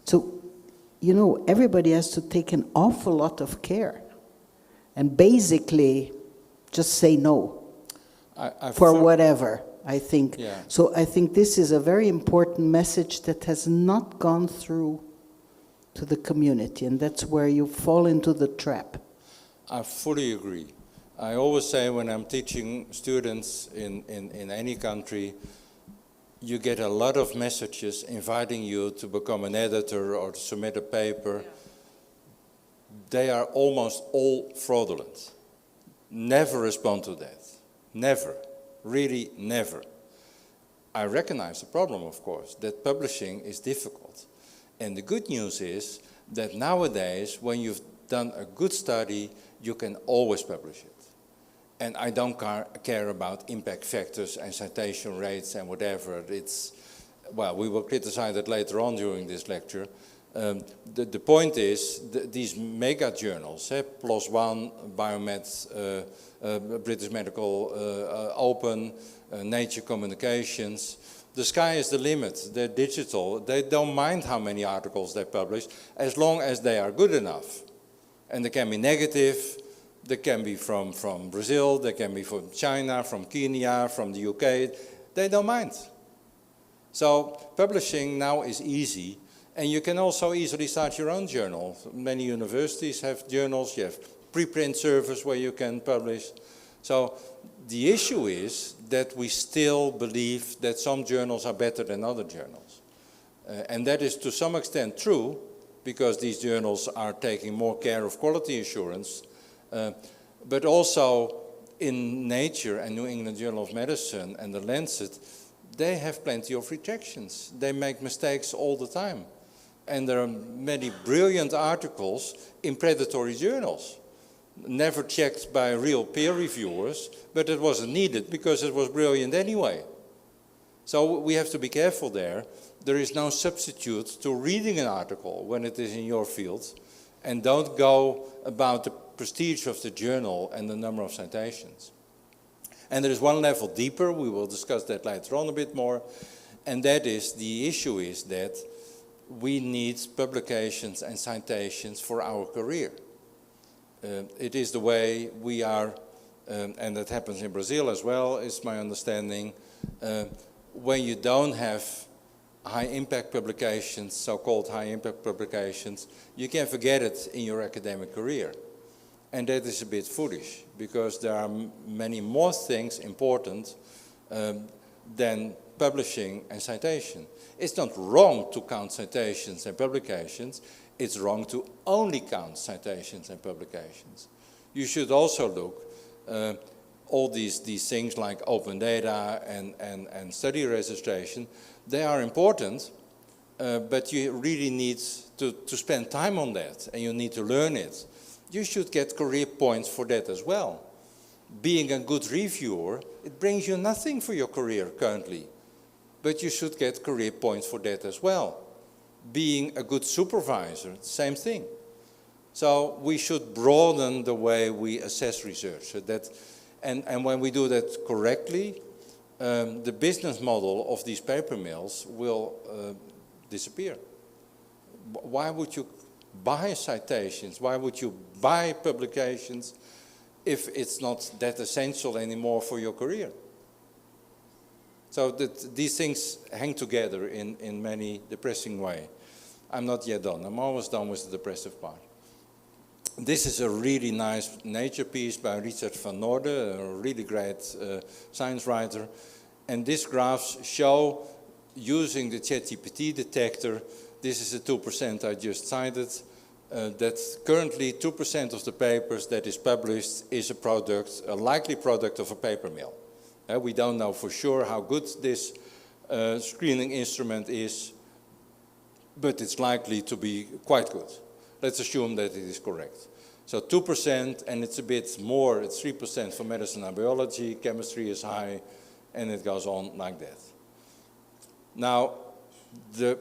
So, you know, everybody has to take an awful lot of care and basically just say no for whatever, I think. Yeah. So I think this is a very important message that has not gone through to the community, and that's where you fall into the trap. I fully agree. I always say when I'm teaching students in any country, you get a lot of messages inviting you to become an editor or to submit a paper. Yeah. They are almost all fraudulent. Never respond to that. Never. Really never. I recognize the problem, of course, that publishing is difficult. And the good news is that nowadays, when you've done a good study, you can always publish it. And I don't care about impact factors and citation rates and whatever. Well, we will criticize that later on during this lecture. The point is, these mega journals, PLOS ONE, Biomed, British Medical Open, Nature Communications, The sky is the limit. They're digital. They don't mind how many articles they publish as long as they are good enough. And they can be negative. They can be from Brazil. They can be from China, from Kenya, from the UK. They don't mind. So publishing now is easy. And you can also easily start your own journal. Many universities have journals. You have preprint service where you can publish. So the issue is that we still believe that some journals are better than other journals. And that is to some extent true, because these journals are taking more care of quality assurance. But also in Nature and New England Journal of Medicine and the Lancet, they have plenty of rejections. They make mistakes all the time. And there are many brilliant articles in predatory journals, never checked by real peer reviewers, but it wasn't needed because it was brilliant anyway. So we have to be careful there. There is no substitute to reading an article when it is in your field, and don't go about the prestige of the journal and the number of citations. And there is one level deeper, we will discuss that later on a bit more, and that is, the issue is that we need publications and citations for our career. It is the way we are, and that happens in Brazil as well, is my understanding. When you don't have high impact publications, so-called high impact publications, you can forget it in your academic career. And that is a bit foolish, because there are many more things important than publishing and citation. It's not wrong to count citations and publications. It's wrong to only count citations and publications. You should also look all these things like open data and study registration. They are important, but you really need to spend time on that, and you need to learn it. You should get career points for that as well. Being a good reviewer, it brings you nothing for your career currently, but you should get career points for that as well. Being a good supervisor, same thing. So we should broaden the way we assess research. So that, and when we do that correctly, the business model of these paper mills will disappear. Why would you buy citations? Why would you buy publications if it's not that essential anymore for your career? So that these things hang together in many depressing way. I'm not yet done. I'm almost done with the depressive part. This is a really nice Nature piece by Richard van Noorden, a really great science writer. And these graphs show, using the ChatGPT detector, this is the 2% I just cited, that currently 2% of the papers that is published is a product, a likely product of a paper mill. We don't know for sure how good this screening instrument is, but it's likely to be quite good. Let's assume that it is correct. So 2%, and it's a bit more, it's 3% for medicine and biology, chemistry is high, and it goes on like that. Now, the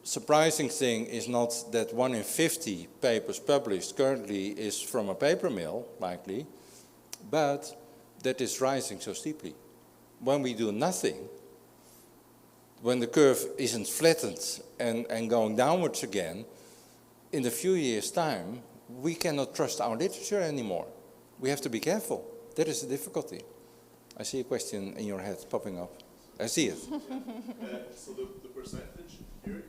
surprising thing is not that 1 in 50 papers published currently is from a paper mill, likely, but that is rising so steeply. When we do nothing, when the curve isn't flattened and going downwards again, in a few years' time, we cannot trust our literature anymore. We have to be careful. That is the difficulty. I see a question in your head popping up. I see it. So the percentage here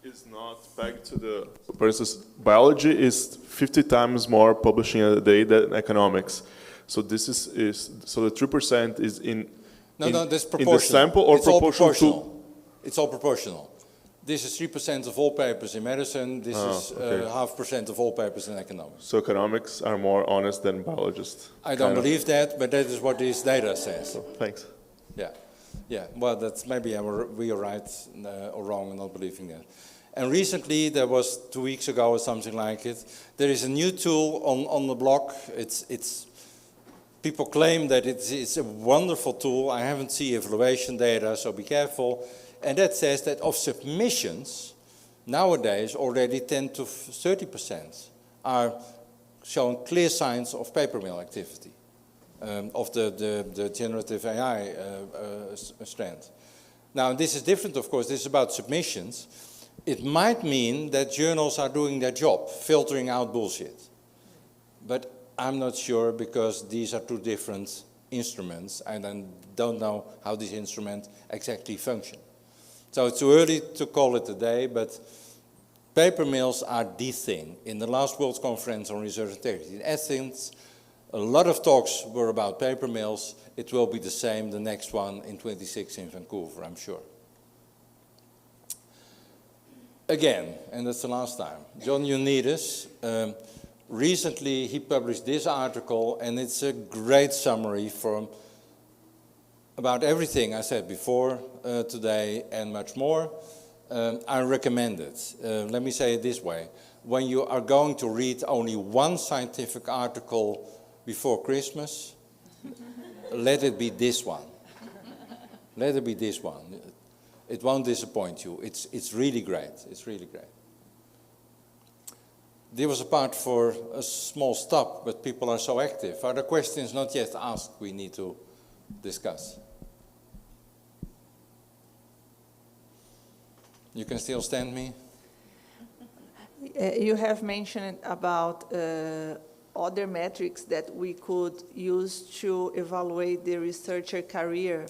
is not pegged to the, for instance, biology is 50 times more publishing a day than economics. So this is so the 3% is in that's proportional. In the sample, or it's all proportional to? It's all proportional. This is 3% of all papers in medicine. This is 0.5% of all papers in economics. So economics are more honest than biologists. I don't believe that, but that is what this data says. So, thanks. Yeah. Well, that's maybe we are right or wrong in not believing that. And recently, there was 2 weeks ago or something like it. There is a new tool on the blog. It's people claim that it's a wonderful tool. I haven't seen evaluation data, so be careful. And that says that of submissions, nowadays already 10 to 30% are showing clear signs of paper mill activity, of the generative AI strand. Now, this is different, of course. This is about submissions. It might mean that journals are doing their job, filtering out bullshit. But I'm not sure, because these are two different instruments, and I don't know how these instruments exactly function. So it's too early to call it a day, but paper mills are the thing. In the last World Conference on Research Integrity in Athens, a lot of talks were about paper mills. It will be the same, the next one in 26 in Vancouver, I'm sure. Again, and that's the last time, John Ioannidis, recently he published this article, and it's a great summary from about everything I said before today and much more. I recommend it. Let me say it this way. When you are going to read only one scientific article before Christmas, let it be this one. Let it be this one. It won't disappoint you. It's really great. It's really great. There was a part for a small stop, but people are so active. Are there questions not yet asked we need to discuss? You can still stand me? You have mentioned about other metrics that we could use to evaluate the researcher career.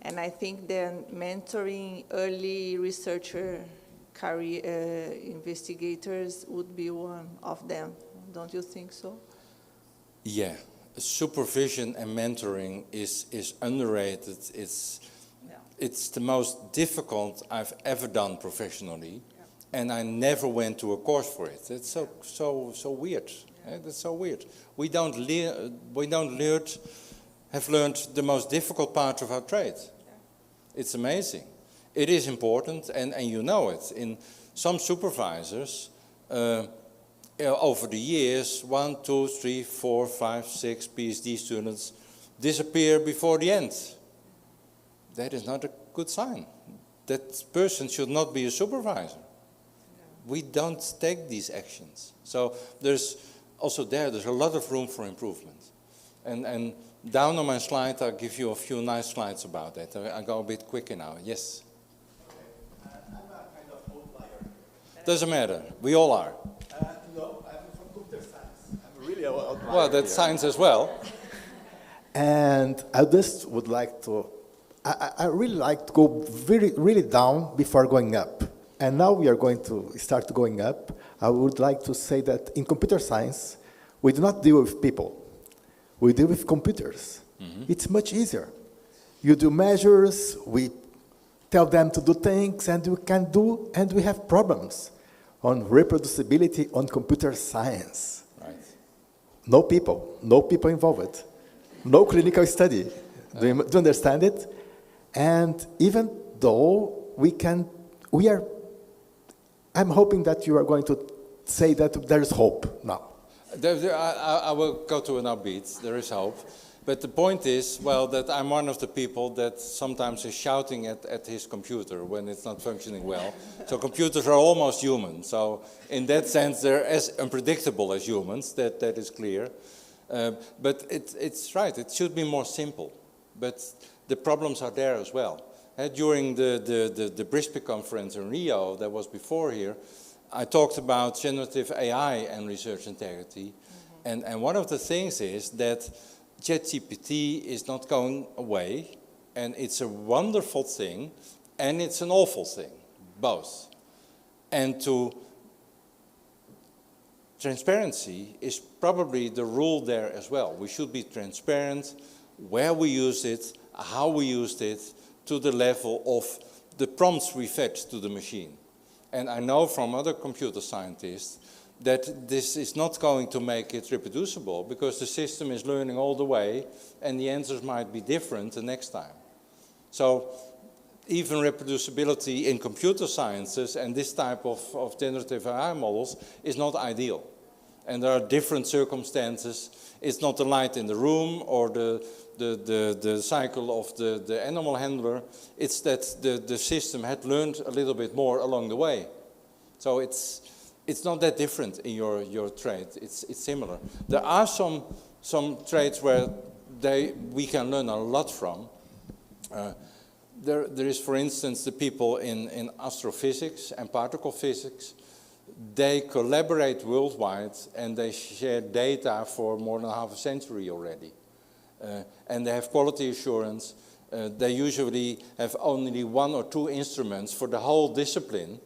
And I think then mentoring early researcher career investigators would be one of them. Don't you think so? Yeah, supervision and mentoring is underrated. It's the most difficult I've ever done professionally, and I never went to a course for it. It's so weird. That's so weird. We don't have learned the most difficult part of our trade. It's amazing. It is important, and you know it. In some supervisors, over the years, 1, 2, 3, 4, 5, 6 PhD students disappear before the end. That is not a good sign. That person should not be a supervisor. We don't take these actions. So there's also there's a lot of room for improvement. And down on my slide, I'll give you a few nice slides about that. I go a bit quicker now. Yes? I'm a kind of outlier. Doesn't matter. We all are. No, I'm from computer science. I'm really an outlier. Well, that's science as well. And I just would like to, I really like to go really down before going up. And now we are going to start going up. I would like to say that in computer science, we do not deal with people. We deal with computers. Mm-hmm. It's much easier. You do measures, we tell them to do things, and we can do, and we have problems on reproducibility on computer science. Right. No people involved. No clinical study. Do you understand it? And even though I'm hoping that you are going to say that there is hope now. I will go to an upbeat. There is hope. But the point is, well, that I'm one of the people that sometimes is shouting at his computer when it's not functioning well. So computers are almost human. So in that sense, they're as unpredictable as humans. That is clear. But it's right. It should be more simple. But the problems are there as well. During the Brisbane conference in Rio, that was before here, I talked about generative AI and research integrity. Mm-hmm. And one of the things is that ChatGPT is not going away, and it's a wonderful thing, and it's an awful thing, both. And transparency is probably the rule there as well. We should be transparent where we use it, how we used it, to the level of the prompts we fed to the machine. And I know from other computer scientists that this is not going to make it reproducible because the system is learning all the way and the answers might be different the next time. So even reproducibility in computer sciences and this type of generative AI models is not ideal. And there are different circumstances. It's not the light in the room or the cycle of the animal handler. It's that the system had learned a little bit more along the way. So it's not that different in your trade. It's similar. There are some trades where we can learn a lot from. there is, for instance, the people in astrophysics and particle physics. They collaborate worldwide and they share data for more than half a century already. And they have quality assurance. They usually have only 1 or 2 instruments for the whole discipline,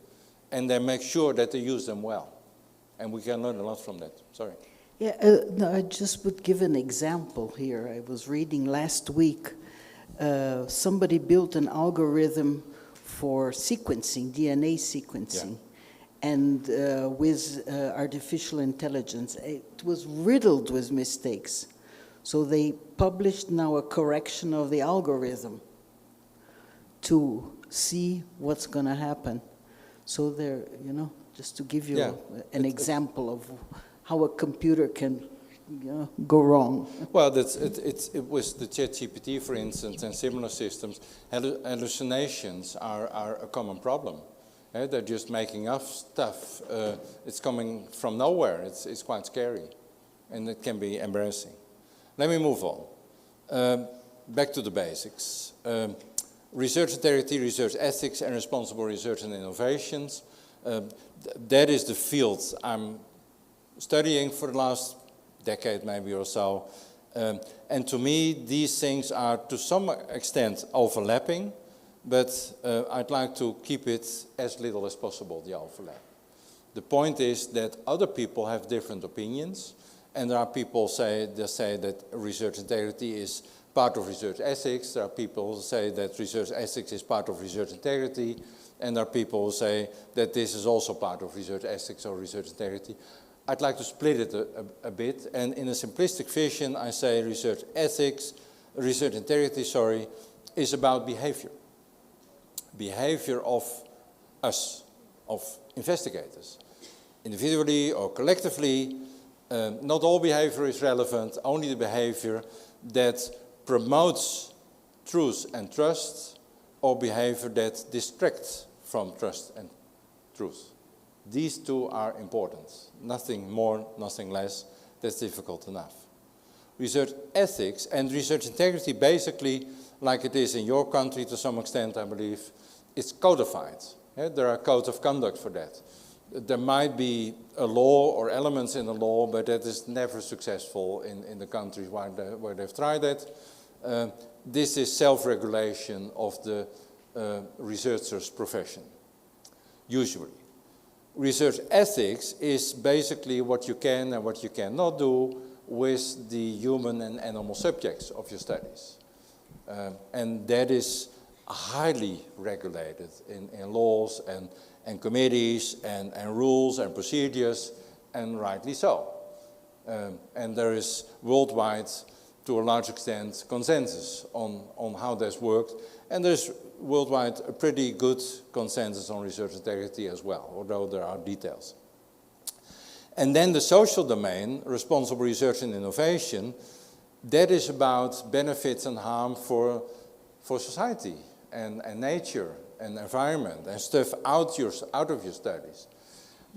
and they make sure that they use them well. And we can learn a lot from that. Sorry. Yeah, no, I just would give an example here. I was reading last week, somebody built an algorithm for sequencing, DNA sequencing. Yeah. And with artificial intelligence, it was riddled with mistakes. So they published now a correction of the algorithm to see what's going to happen. So there, you know, just to give you an example of how a computer can go wrong. Well, it was the ChatGPT, for instance, and similar systems. Hallucinations are a common problem. They're just making up stuff. It's coming from nowhere. It's quite scary, and it can be embarrassing. Let me move on. Back to the basics. Research integrity, research ethics, and responsible research and innovations. That is the field I'm studying for the last decade, maybe or so. And to me, these things are to some extent overlapping. But I'd like to keep it as little as possible, the overlap. The point is that other people have different opinions, and there are people that say that research integrity is part of research ethics. There are people who say that research ethics is part of research integrity, and there are people who say that this is also part of research ethics or research integrity. I'd like to split it a bit, and in a simplistic vision, I say research integrity, is about behavior. Behavior of us, of investigators, individually or collectively. Not all behavior is relevant, only the behavior that promotes truth and trust, or behavior that distracts from trust and truth. These two are important. Nothing more, nothing less. That's difficult enough. Research ethics and research integrity, basically, like it is in your country to some extent, I believe, it's codified. There are codes of conduct for that. There might be a law or elements in the law, but that is never successful in the countries where they've tried it. This is self-regulation of the researcher's profession, usually. Research ethics is basically what you can and what you cannot do with the human and animal subjects of your studies. And that is highly regulated in laws and committees and rules and procedures, and rightly so. And there is worldwide, to a large extent, consensus on how this worked, and there's worldwide a pretty good consensus on research integrity as well, although there are details. And then the social domain, responsible research and innovation, that is about benefits and harm for society and nature and environment and stuff out of your studies.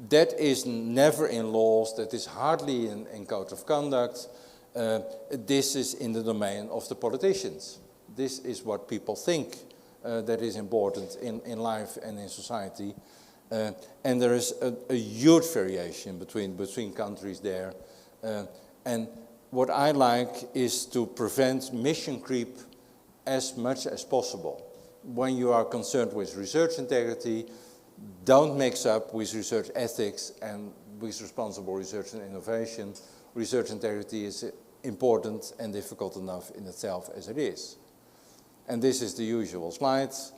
That is never in laws, that is hardly in codes of conduct. This is in the domain of the politicians. This is what people think that is important in life and in society. And there is a huge variation between countries there. And what I like is to prevent mission creep as much as possible. When you are concerned with research integrity, don't mix up with research ethics and with responsible research and innovation. Research integrity is important and difficult enough in itself as it is. And this is the usual slides.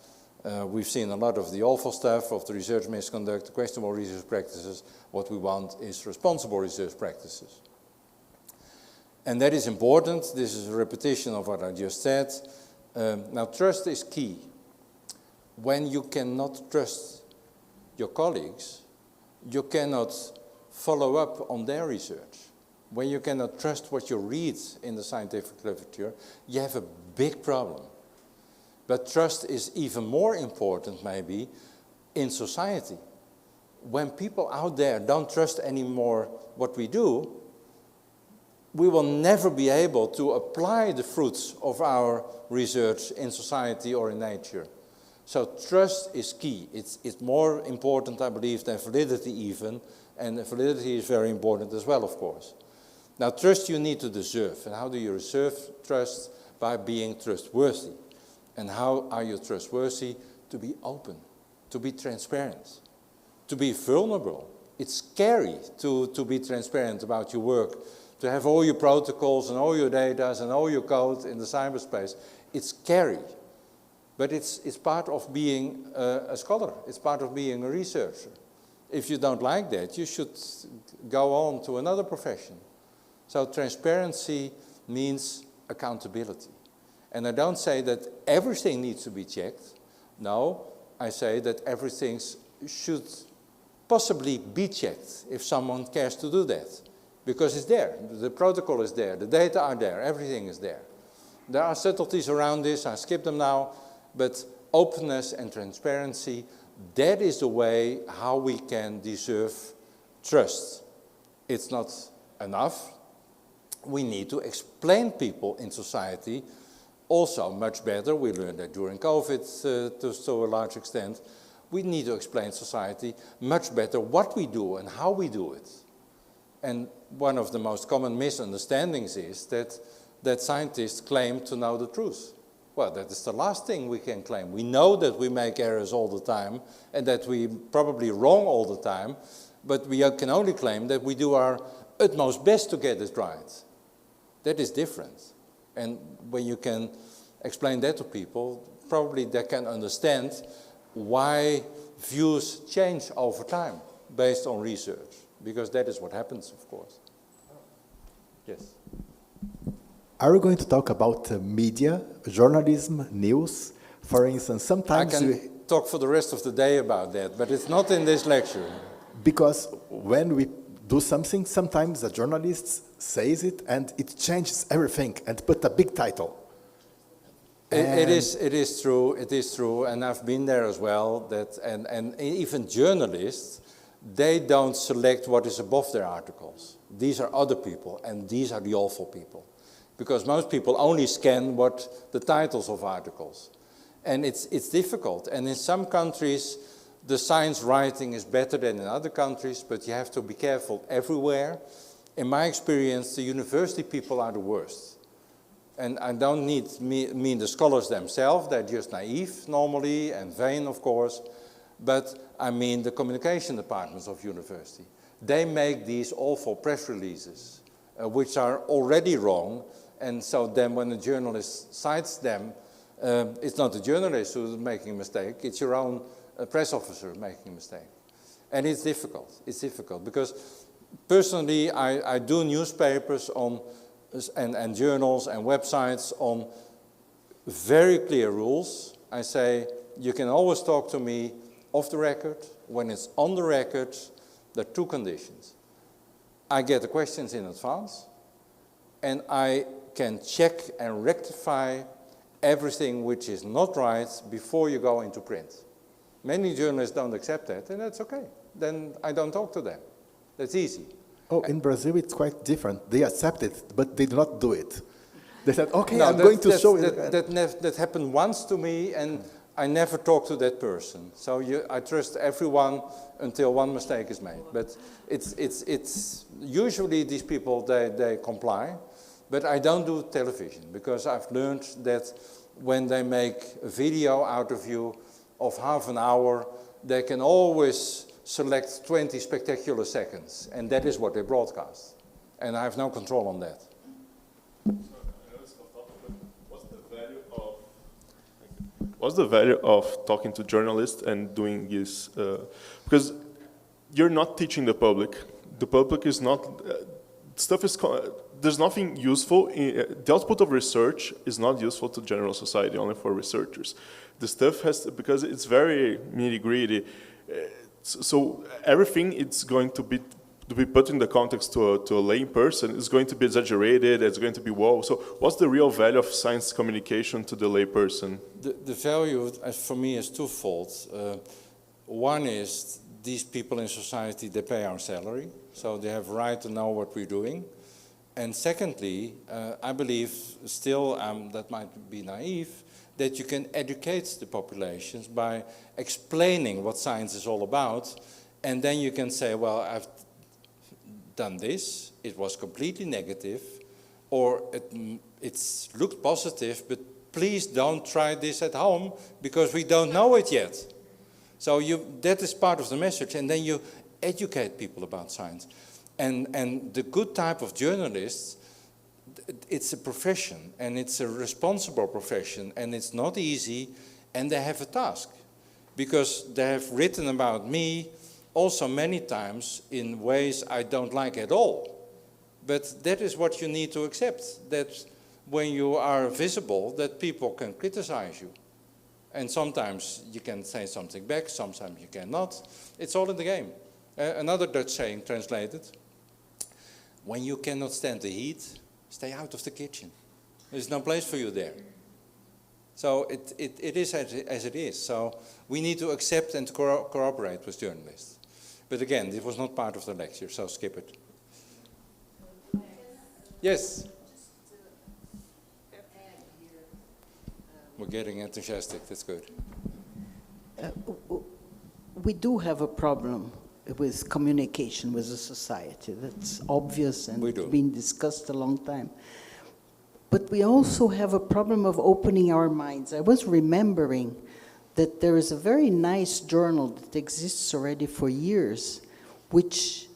We've seen a lot of the awful stuff of the research misconduct, questionable research practices. What we want is responsible research practices. And that is important. This is a repetition of what I just said. Now, trust is key. When you cannot trust your colleagues, you cannot follow up on their research. When you cannot trust what you read in the scientific literature, you have a big problem. But trust is even more important, maybe, in society. When people out there don't trust anymore what we do, we will never be able to apply the fruits of our research in society or in nature. So trust is key. It's more important, I believe, than validity even, and validity is very important as well, of course. Now, trust you need to deserve. And how do you deserve trust? By being trustworthy. And how are you trustworthy? To be open, to be transparent, to be vulnerable. It's scary to be transparent about your work, to have all your protocols and all your data and all your code in the cyberspace. It's scary, but it's part of being a scholar. It's part of being a researcher. If you don't like that, you should go on to another profession. So transparency means accountability. And I don't say that everything needs to be checked. No, I say that everything should possibly be checked if someone cares to do that. Because it's there, the protocol is there, the data are there, everything is there. There are subtleties around this, I skip them now, but openness and transparency, that is the way how we can deserve trust. It's not enough. We need to explain people in society also much better. We learned that during COVID to a large extent. We need to explain society much better what we do and how we do it. And one of the most common misunderstandings is that scientists claim to know the truth. Well, that is the last thing we can claim. We know that we make errors all the time and that we're probably wrong all the time, but we can only claim that we do our utmost best to get it right. That is different. And when you can explain that to people, probably they can understand why views change over time based on research, because that is what happens, of course. Yes. Are we going to talk about media, journalism, news? For instance, sometimes I can talk for the rest of the day about that, but it's not in this lecture. Because when we do something, sometimes the journalist says it and it changes everything and put a big title. It is true, and I've been there as well, and even journalists, they don't select what is above their articles. These are other people, and these are the awful people. Because most people only scan what the titles of articles. And it's difficult. And in some countries, the science writing is better than in other countries, but you have to be careful everywhere. In my experience, the university people are the worst. And I don't mean the scholars themselves, they're just naive normally, and vain, of course. But I mean the communication departments of university. They make these awful press releases, which are already wrong. And so then when a journalist cites them, it's not the journalist who's making a mistake, it's your own press officer making a mistake. And it's difficult because personally I do newspapers on and journals and websites on very clear rules. I say, you can always talk to me off the record. When it's on the record, there are two conditions. I get the questions in advance, and I can check and rectify everything which is not right before you go into print. Many journalists don't accept that, and that's okay. Then I don't talk to them. That's easy. Oh, in Brazil it's quite different. They accept it, but they do not do it. They said, okay, no, I'm going to show you. That happened once to me, and I never talk to that person. So I trust everyone until one mistake is made. But it's usually these people, they comply. But I don't do television, because I've learned that when they make a video out of you of half an hour, they can always select 20 spectacular seconds, and that is what they broadcast. And I have no control on that. What's the value of talking to journalists and doing this? Because you're not teaching the public. The public is not, there's nothing useful. The output of research is not useful to general society, only for researchers. The stuff has to, because it's very nitty-gritty, so everything it's going to be put in the context to a lay person is going to be exaggerated, it's going to be wow. So what's the real value of science communication to the lay person? The value for me is twofold. One is these people in society, they pay our salary, so they have a right to know what we're doing. And secondly, I believe still, that might be naive, that you can educate the populations by explaining what science is all about, and then you can say, well, I've done this, it was completely negative, or it's looked positive, but please don't try this at home because we don't know it yet. So that is part of the message, and then you educate people about science. And the good type of journalists, it's a profession, and it's a responsible profession, and it's not easy, and they have a task. Because they have written about me also many times in ways I don't like at all. But that is what you need to accept, that when you are visible, that people can criticize you. And sometimes you can say something back, sometimes you cannot. It's all in the game. Another Dutch saying translated, when you cannot stand the heat, stay out of the kitchen. There's no place for you there. So it is as it is. So we need to accept and cooperate with journalists. But again, this was not part of the lecture, so skip it. Yes? We're getting enthusiastic, that's good. We do have a problem with communication with the society. That's obvious and it's been discussed a long time. But we also have a problem of opening our minds. I was remembering that there is a very nice journal that exists already for years, which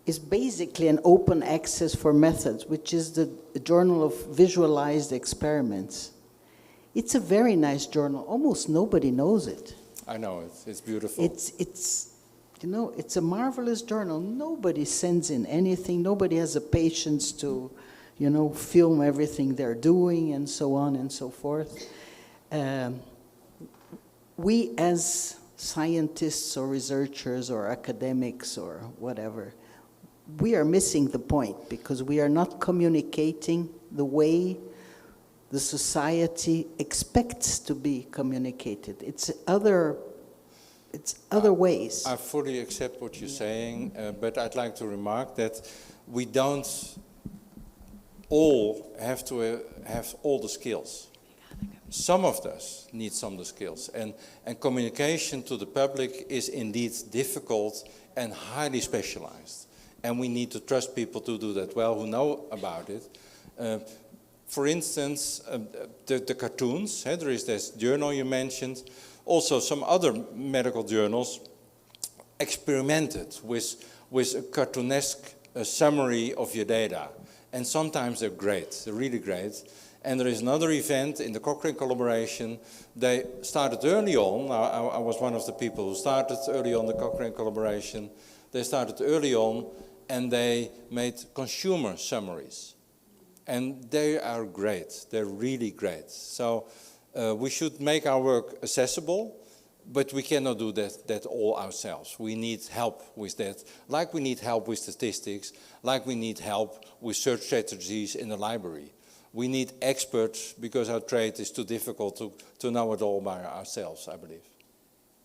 is basically an open access for methods, which is the Journal of Visualized Experiments. It's a very nice journal. Almost nobody knows it. I know it. It's beautiful. You know, it's a marvelous journal. Nobody sends in anything. Nobody has the patience to, you know, film everything they're doing and so on and so forth. We as scientists or researchers or academics or whatever, we are missing the point because we are not communicating the way the society expects to be communicated. It's other ways. I fully accept what you're saying, but I'd like to remark that we don't all have to have all the skills. Some of us need some of the skills, and communication to the public is indeed difficult and highly specialized. And we need to trust people to do that well, who know about it. For instance, the cartoons, there is this journal you mentioned, also some other medical journals experimented with a cartoonesque summary of your data. And sometimes they're great, they're really great. And there is another event in the Cochrane collaboration. They started early on. I was one of the people who started early on the Cochrane collaboration. They started early on and they made consumer summaries. And they are great, they're really great. So we should make our work accessible, but we cannot do that all ourselves. We need help with that, like we need help with statistics, like we need help with search strategies in the library. We need experts because our trade is too difficult to know it all by ourselves, I believe.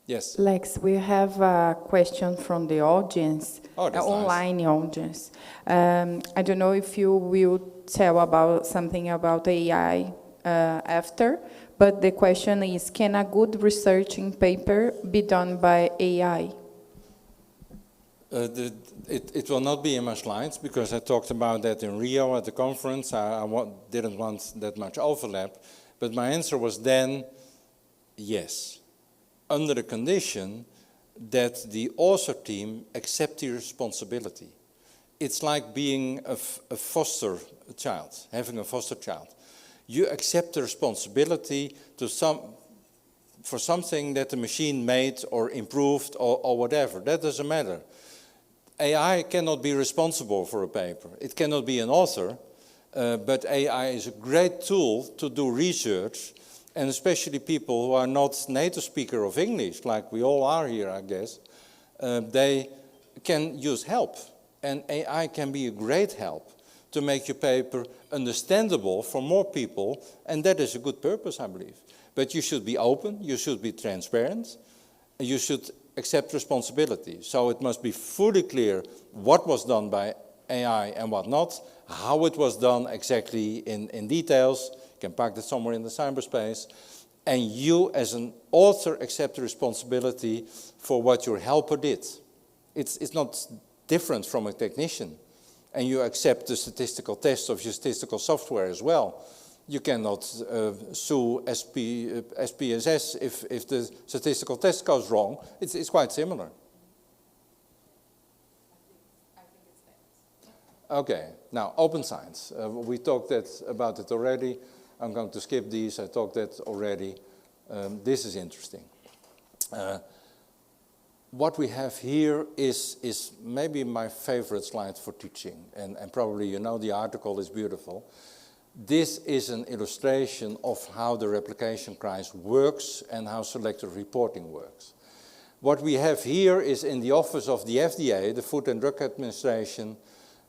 Yes? Lex, we have a question from the audience, online nice. Audience. I don't know if you will tell about something about AI after, but the question is, can a good researching paper be done by AI? It will not be in my slides because I talked about that in Rio at the conference. I didn't want that much overlap, but my answer was then yes, under the condition that the author team accept the responsibility. It's like being a foster child, having a foster child. You accept the responsibility for something that the machine made or improved or whatever. That doesn't matter. AI cannot be responsible for a paper. It cannot be an author, but AI is a great tool to do research, and especially people who are not native speaker of English, like we all are here, I guess, they can use help. And AI can be a great help to make your paper understandable for more people, and that is a good purpose, I believe. But you should be open, you should be transparent, and you should accept responsibility. So it must be fully clear what was done by AI and what not, how it was done exactly in details. You can park that somewhere in the cyberspace. And you, as an author, accept the responsibility for what your helper did. It's not different from a technician. And you accept the statistical test of your statistical software as well. You cannot sue SPSS if the statistical test goes wrong. It's quite similar. Okay, now open science. We talked about it already. I'm going to skip these. I talked that already. This is interesting. What we have here is maybe my favorite slide for teaching. And probably you know the article is beautiful. This is an illustration of how the replication crisis works and how selective reporting works. What we have here is in the office of the FDA, the Food and Drug Administration,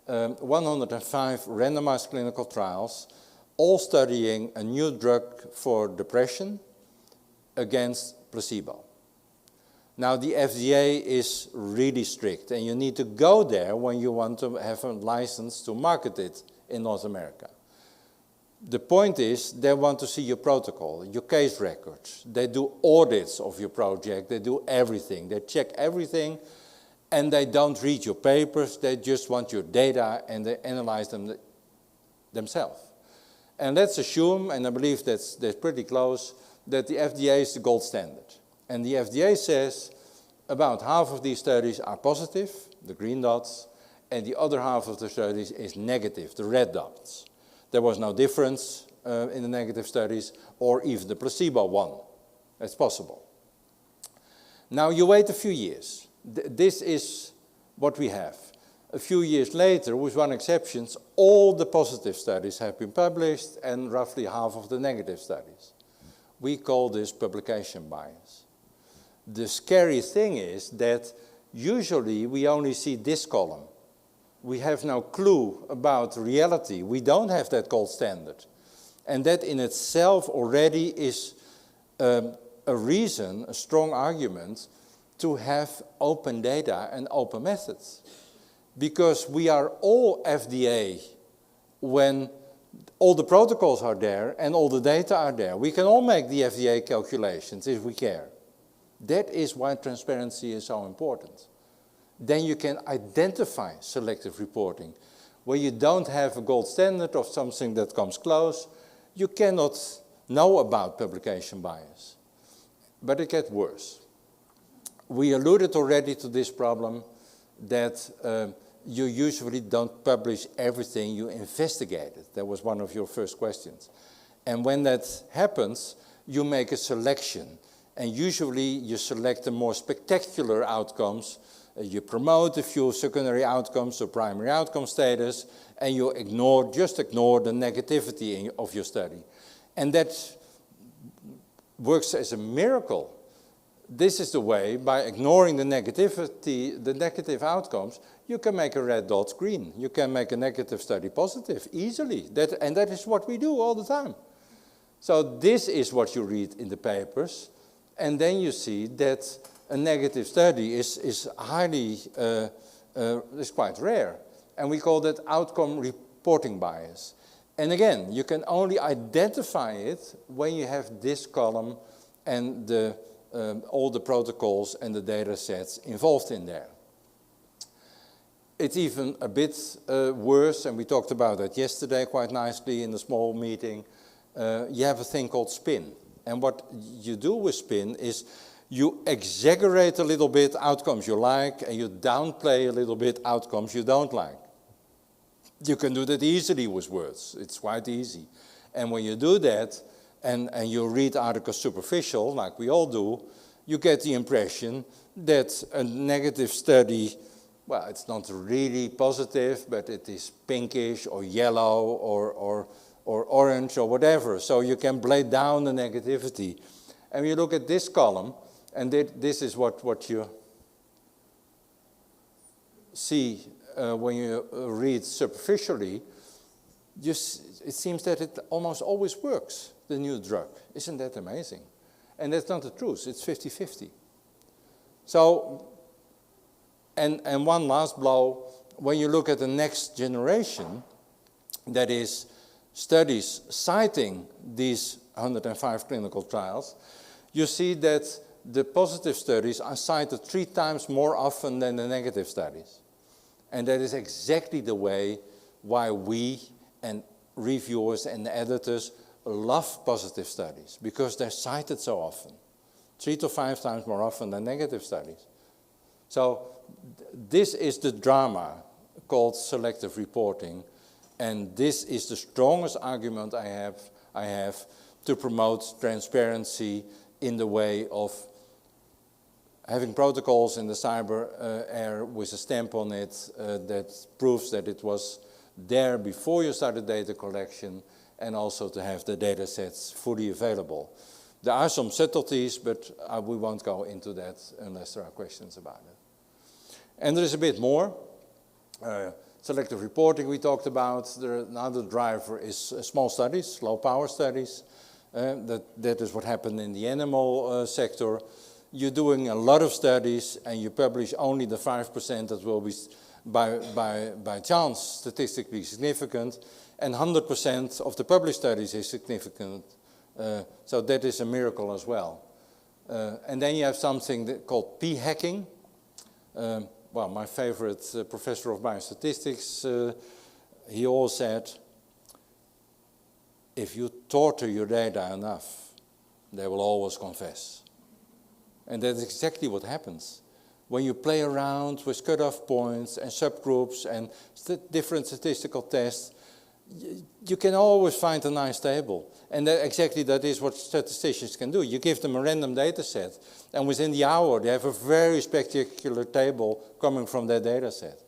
105 randomized clinical trials, all studying a new drug for depression against placebo. Now the FDA is really strict, and you need to go there when you want to have a license to market it in North America. The point is, they want to see your protocol, your case records. They do audits of your project. They do everything. They check everything, and they don't read your papers. They just want your data, and they analyze them themselves. And let's assume, and I believe that's pretty close, that the FDA is the gold standard. And the FDA says about half of these studies are positive, the green dots, and the other half of the studies is negative, the red dots. There was no difference in the negative studies, or even the placebo one. That's possible. Now you wait a few years. This is what we have. A few years later, with one exception, all the positive studies have been published and roughly half of the negative studies. We call this publication bias. The scary thing is that usually we only see this column. We have no clue about reality. We don't have that gold standard. And that in itself already is a reason, a strong argument, to have open data and open methods. Because we are all FDA when all the protocols are there and all the data are there. We can all make the FDA calculations if we care. That is why transparency is so important. Then you can identify selective reporting. Where you don't have a gold standard of something that comes close, you cannot know about publication bias. But it gets worse. We alluded already to this problem that you usually don't publish everything you investigated. That was one of your first questions. And when that happens, you make a selection. And usually you select the more spectacular outcomes. You promote a few secondary outcomes or primary outcome status, and you just ignore the negativity of your study. And that works as a miracle. This is the way, by ignoring the negativity, the negative outcomes, you can make a red dot green. You can make a negative study positive easily. And that is what we do all the time. So this is what you read in the papers. And then you see that a negative study is quite rare. And we call that outcome reporting bias. And again, you can only identify it when you have this column and all the protocols and the data sets involved in there. It's even a bit worse, and we talked about that yesterday quite nicely in a small meeting. You have a thing called spin. And what you do with spin is you exaggerate a little bit outcomes you like, and you downplay a little bit outcomes you don't like. You can do that easily with words. It's quite easy. And when you do that, and you read articles superficial, like we all do, you get the impression that a negative study, well, it's not really positive, but it is pinkish or yellow or orange or whatever. So you can play down the negativity. And you look at this column, and this is what you see when you read superficially. It seems that it almost always works, the new drug. Isn't that amazing? And that's not the truth. It's 50-50. So, and one last blow, when you look at the next generation, that is studies citing these 105 clinical trials, you see that the positive studies are cited 3 times more often than the negative studies. And that is exactly the way why we and reviewers and editors love positive studies, because they're cited so often, 3 to 5 times more often than negative studies. So this is the drama called selective reporting, and this is the strongest argument I have to promote transparency in the way of having protocols in the cyber area with a stamp on it that proves that it was there before you started data collection, and also to have the data sets fully available. There are some subtleties, but we won't go into that unless there are questions about it. And there is a bit more. Selective reporting we talked about. Another driver is small studies, low power studies. That is what happened in the animal sector. You're doing a lot of studies and you publish only the 5% that will be by chance statistically significant, and 100% of the published studies is significant. So that is a miracle as well. And then you have something called p-hacking. Well, my favorite professor of biostatistics, he always said, if you torture your data enough, they will always confess. And that's exactly what happens. When you play around with cutoff points and subgroups and different statistical tests, you can always find a nice table. And that is what statisticians can do. You give them a random data set, and within the hour they have a very spectacular table coming from that data set.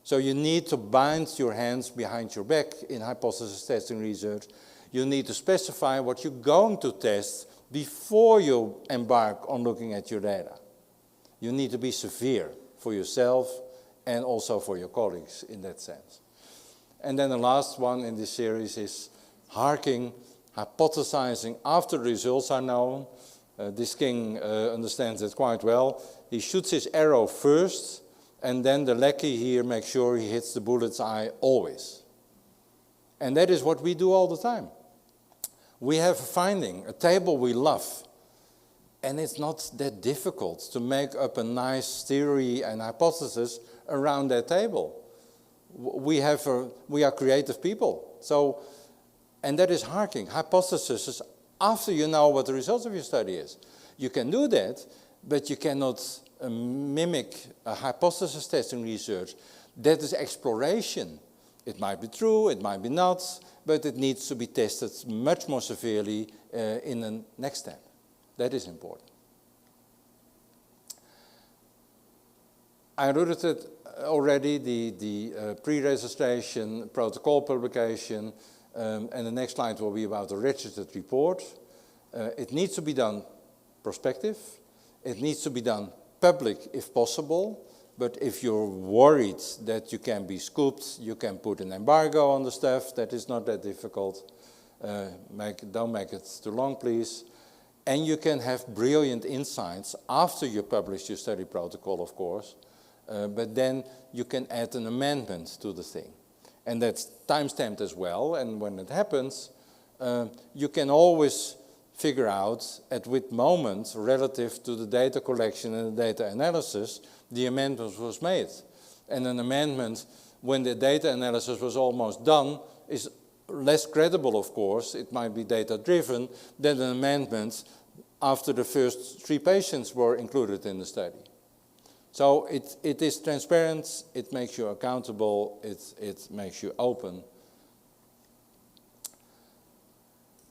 So you need to bind your hands behind your back in hypothesis testing research. You need to specify what you're going to test before you embark on looking at your data. You need to be severe for yourself and also for your colleagues in that sense. And then the last one in this series is harking, hypothesizing after the results are known. This king understands it quite well. He shoots his arrow first, and then the lackey here makes sure he hits the bullet's eye always. And that is what we do all the time. We have a finding, a table we love, and it's not that difficult to make up a nice theory and hypothesis around that table. We are creative people. So, and that is harking. Hypothesis after you know what the results of your study is. You can do that, but you cannot mimic a hypothesis testing research. That is exploration. It might be true, it might be not, but it needs to be tested much more severely in the next step. That is important. I alluded to it already, the pre-registration protocol publication, and the next slide will be about the registered report. It needs to be done prospective. It needs to be done public if possible, but if you're worried that you can be scooped, you can put an embargo on the stuff. That is not that difficult. Don't make it too long, please. And you can have brilliant insights after you publish your study protocol, of course, but then you can add an amendment to the thing. And that's time-stamped as well, and when it happens, you can always figure out at which moment, relative to the data collection and the data analysis, the amendment was made. And an amendment, when the data analysis was almost done, is less credible, of course. It might be data-driven than an amendment after the first 3 patients were included in the study. So it is transparent, it makes you accountable, it makes you open.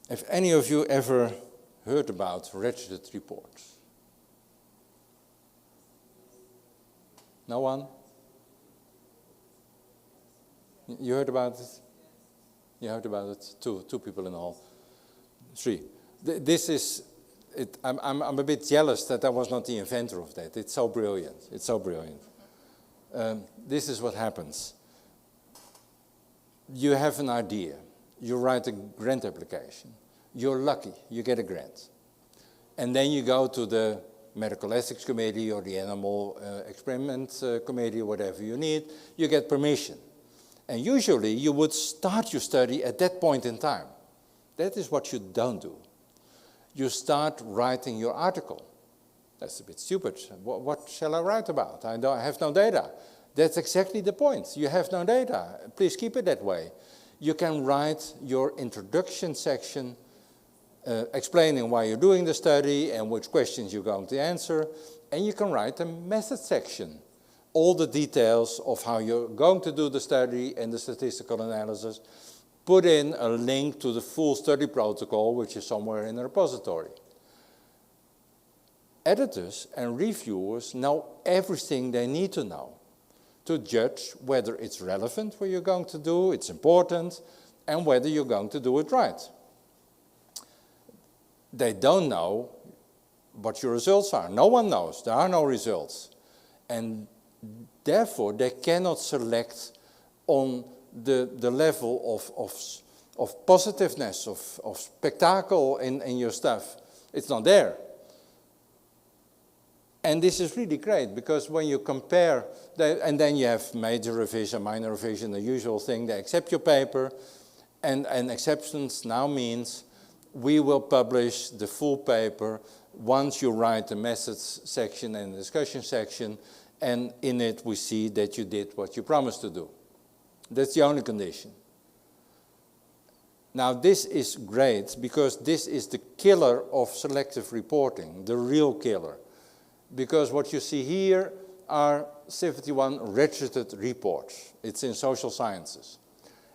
Have any of you ever heard about registered reports? No one? You heard about it? You heard about it? Two people in all. 3. This is, I'm a bit jealous that I was not the inventor of that. It's so brilliant. It's so brilliant. This is what happens. You have an idea. You write a grant application. You're lucky. You get a grant. And then you go to the medical ethics committee or the animal experiment committee, whatever you need, you get permission. And usually you would start your study at that point in time. That is what you don't do. You start writing your article. That's a bit stupid. What shall I write about? I have no data. That's exactly the point. You have no data. Please keep it that way. You can write your introduction section explaining why you're doing the study and which questions you're going to answer. And you can write a method section. All the details of how you're going to do the study and the statistical analysis. Put in a link to the full study protocol, which is somewhere in the repository. Editors and reviewers know everything they need to know to judge whether it's relevant what you're going to do, it's important, and whether you're going to do it right. They don't know what your results are. No one knows. There are no results. And therefore, they cannot select on the level of positiveness, of spectacle in your stuff. It's not there. And this is really great, because when you compare, and then you have major revision, minor revision, the usual thing, they accept your paper, and acceptance now means we will publish the full paper once you write the methods section and the discussion section, and in it we see that you did what you promised to do. That's the only condition. Now this is great, because this is the killer of selective reporting, the real killer. Because what you see here are 71 registered reports. It's in social sciences.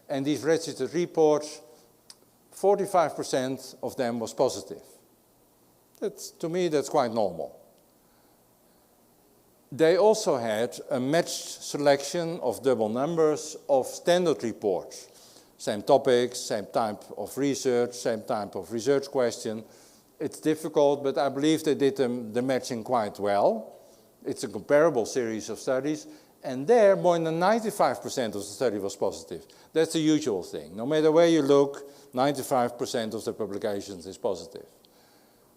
And these registered reports, 45% of them was positive. To me, that's quite normal. They also had a matched selection of double numbers of standard reports. Same topics, same type of research, same type of research question. It's difficult, but I believe they did the matching quite well. It's a comparable series of studies, and there more than 95% of the study was positive. That's the usual thing. No matter where you look, 95% of the publications is positive.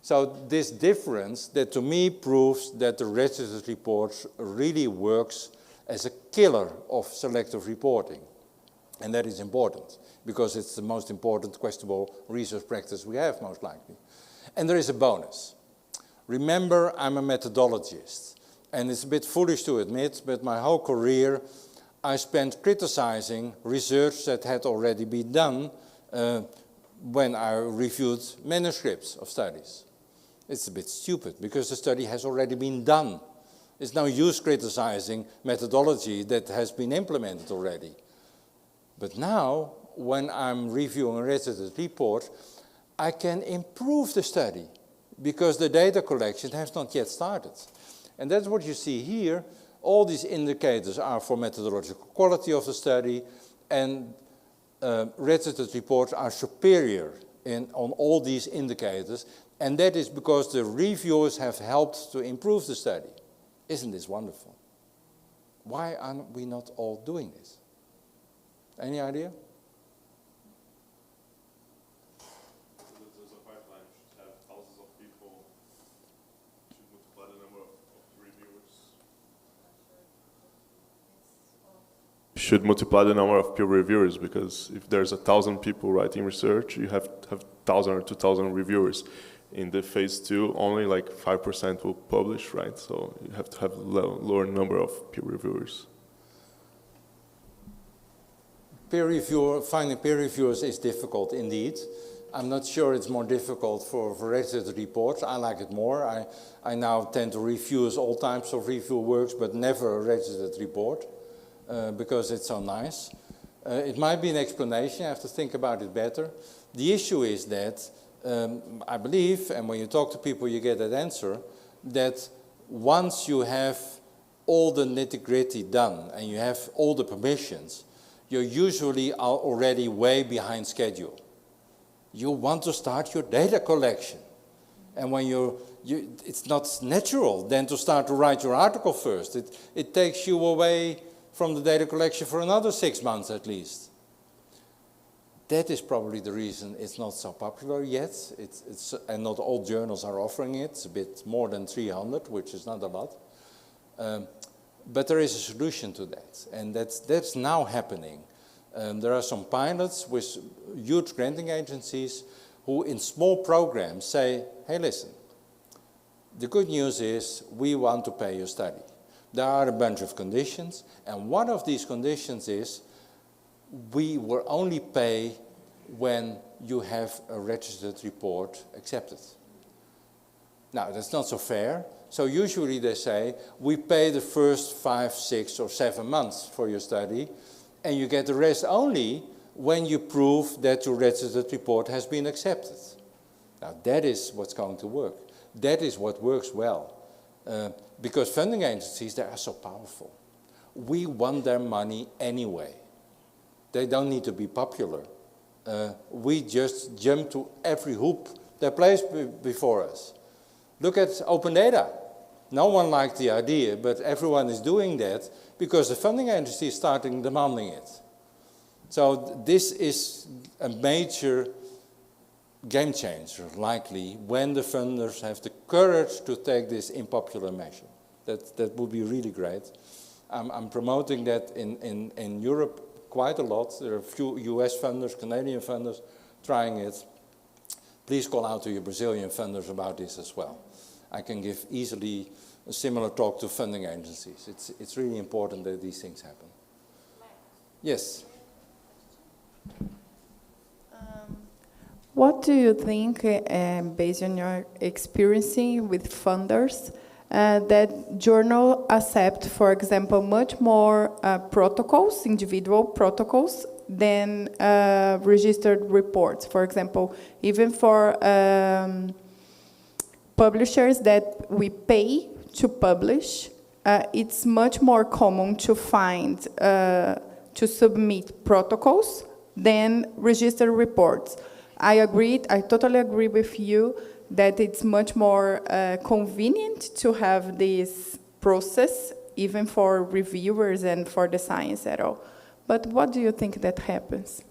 So this difference, that to me proves that the registered reports really works as a killer of selective reporting. And that is important, because it's the most important questionable research practice we have, most likely. And there is a bonus. Remember, I'm a methodologist, and it's a bit foolish to admit, but my whole career I spent criticizing research that had already been done when I reviewed manuscripts of studies. It's a bit stupid, because the study has already been done. It's no use criticizing methodology that has been implemented already. But now, when I'm reviewing a registered report, I can improve the study, because the data collection has not yet started. And that's what you see here. All these indicators are for methodological quality of the study, and registered reports are superior on all these indicators, and that is because the reviewers have helped to improve the study. Isn't this wonderful? Why are we not all doing this? Any idea? There's a pipeline, should have thousands of people, should multiply the number of reviewers. Should multiply the number of peer reviewers, because if there's 1,000 people writing research, you have to have 1,000 or 2,000 reviewers. In the phase 2, only like 5% will publish, right? So you have to have a lower number of peer reviewers. Finding peer reviewers is difficult indeed. I'm not sure it's more difficult for registered reports. I like it more. I now tend to refuse all types of review works, but never a registered report, because it's so nice. It might be an explanation. I have to think about it better. The issue is that I believe, and when you talk to people you get that answer, that once you have all the nitty-gritty done and you have all the permissions, you're usually already way behind schedule. You want to start your data collection. And when it's not natural then to start to write your article first. It takes you away from the data collection for another 6 months at least. That is probably the reason it's not so popular yet. And not all journals are offering it. It's a bit more than 300, which is not a lot. But there is a solution to that, and that's now happening. There are some pilots with huge granting agencies who in small programs say, hey, listen, the good news is we want to pay your study. There are a bunch of conditions, and one of these conditions is we will only pay when you have a registered report accepted. Now, that's not so fair. So usually they say, we pay the first 5, 6, or 7 months for your study, and you get the rest only when you prove that your registered report has been accepted. Now, that is what's going to work. That is what works well. Because funding agencies, they are so powerful. We want their money anyway. They don't need to be popular. We just jump to every hoop that plays before us. Look at open data. No one liked the idea, but everyone is doing that because the funding agency is starting demanding it. So this is a major game changer, likely, when the funders have the courage to take this unpopular measure. That would be really great. I'm promoting that in Europe quite a lot. There are a few US funders, Canadian funders trying it. Please call out to your Brazilian funders about this as well. I can give easily a similar talk to funding agencies. It's really important that these things happen. Yes? What do you think, based on your experience with funders, that journal accept, for example, much more protocols, individual protocols, than registered reports? For example, even for publishers that we pay to publish, it's much more common to find, to submit protocols than registered reports. I totally agree with you that it's much more convenient to have this process, even for reviewers and for the science at all. But what do you think that happens?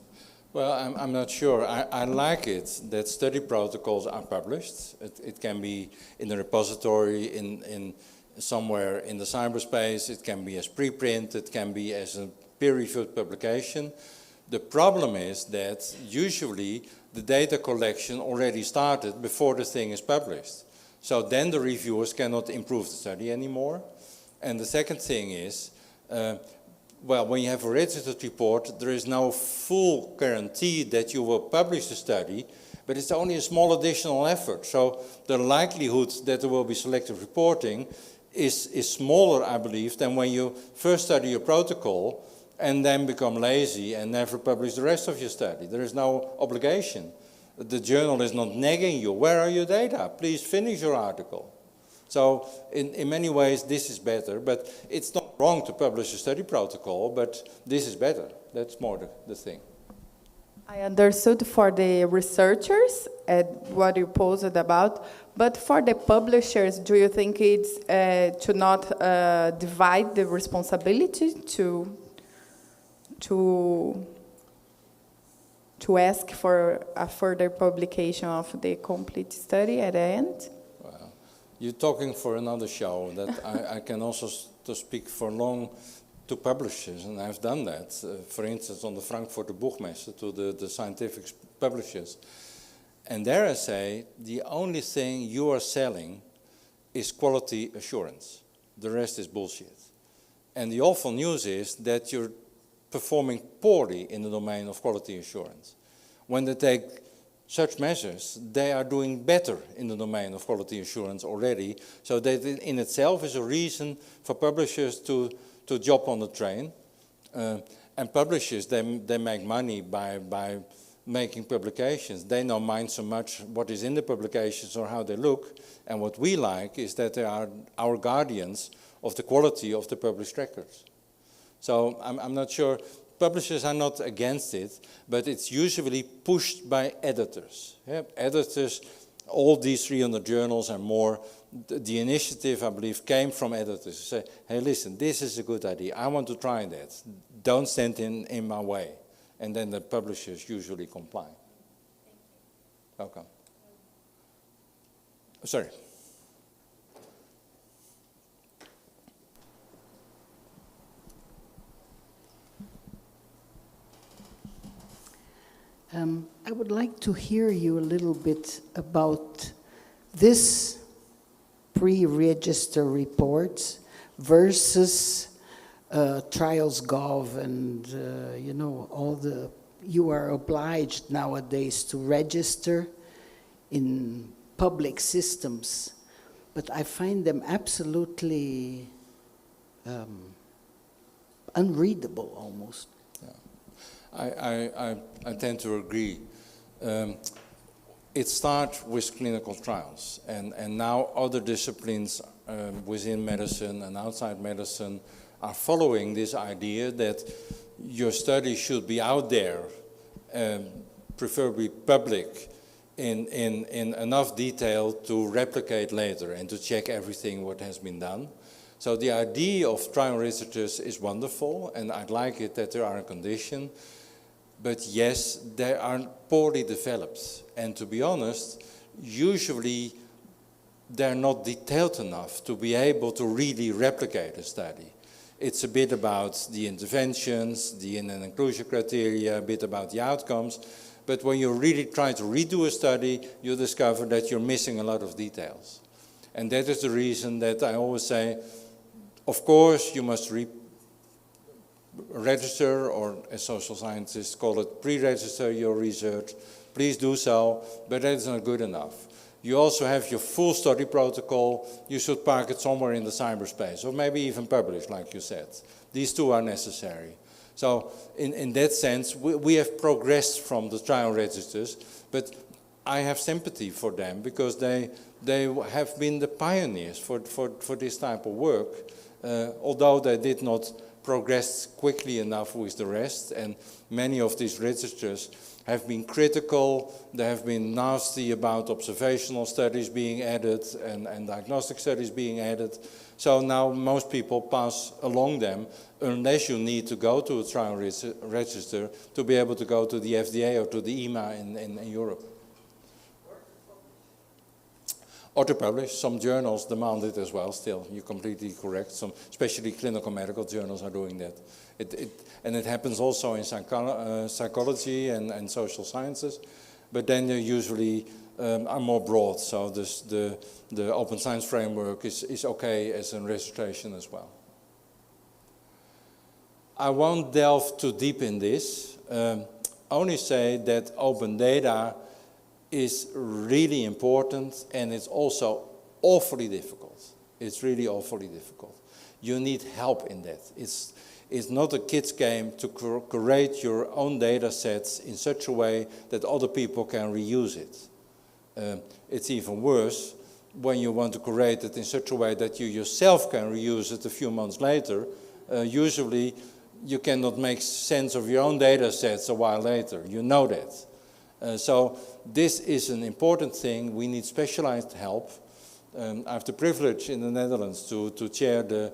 Well, I'm not sure. I like it that study protocols are published. It can be in a repository, in somewhere in the cyberspace. It can be as preprint. It can be as a peer-reviewed publication. The problem is that usually the data collection already started before the thing is published. So then the reviewers cannot improve the study anymore. And the second thing is, well, when you have a registered report, there is no full guarantee that you will publish the study, but it's only a small additional effort. So the likelihood that there will be selective reporting is smaller, I believe, than when you first study your protocol and then become lazy and never publish the rest of your study. There is no obligation. The journal is not nagging you. Where are your data? Please finish your article. So in many ways, this is better, but it's not wrong to publish a study protocol, but this is better. That's more the thing. I understood for the researchers what you posed about, but for the publishers, do you think it's to not divide the responsibility to ask for a further publication of the complete study at the end? Well, you're talking for another show that I can also speak for long to publishers, and I've done that. For instance, on the Frankfurter Buchmesse to the scientific publishers. And there I say, the only thing you are selling is quality assurance. The rest is bullshit. And the awful news is that you're performing poorly in the domain of quality assurance. When they take such measures, they are doing better in the domain of quality assurance already. So that in itself is a reason for publishers to jump on the train. And publishers, they make money by making publications. They don't mind so much what is in the publications or how they look. And what we like is that they are our guardians of the quality of the published records. So I'm not sure, publishers are not against it, but it's usually pushed by editors. Yeah? Editors, all these 300 journals and more, the initiative, I believe, came from editors to say, hey, listen, this is a good idea. I want to try that. Don't stand in my way. and then the publishers usually comply. Welcome. Sorry. I would like to hear you a little bit about this pre-register reports versus Trials.gov and you know, all the, you are obliged nowadays to register in public systems, but I find them absolutely unreadable almost. I tend to agree. It starts with clinical trials, and now other disciplines within medicine and outside medicine are following this idea that your study should be out there, preferably public, in enough detail to replicate later and to check everything what has been done. So the idea of trial registers is wonderful, and I'd like it that there are a condition. But yes, they are poorly developed. And to be honest, usually they're not detailed enough to be able to really replicate a study. It's a bit about the interventions, the in- and inclusion criteria, a bit about the outcomes. But when you really try to redo a study, you discover that you're missing a lot of details. And that is the reason that I always say, of course, you must register, or as social scientists call it, pre-register your research. Please do so, but that is not good enough. You also have your full study protocol. You should park it somewhere in the cyberspace, or maybe even publish, like you said. These two are necessary. So in that sense, we have progressed from the trial registers, but I have sympathy for them because they have been the pioneers for this type of work, although they did not progressed quickly enough with the rest, and many of these registers have been critical. They have been nasty about observational studies being added and diagnostic studies being added. So now most people pass along them unless you need to go to a trial register to be able to go to the FDA or to the EMA in Europe. Or to publish. Some journals demand it as well still. You're completely correct. Some, especially clinical medical journals, are doing that. And it happens also in psychology and social sciences. But then they usually are more broad. So the open science framework is okay as a registration as well. I won't delve too deep in this. Only say that open data is really important, and it's also awfully difficult. It's really awfully difficult. You need help in that. It's not a kid's game to curate your own data sets in such a way that other people can reuse it. It's even worse when you want to curate it in such a way that you yourself can reuse it a few months later. Usually you cannot make sense of your own data sets a while later. You know that. So this is an important thing. We need specialized help. I have the privilege in the Netherlands to chair the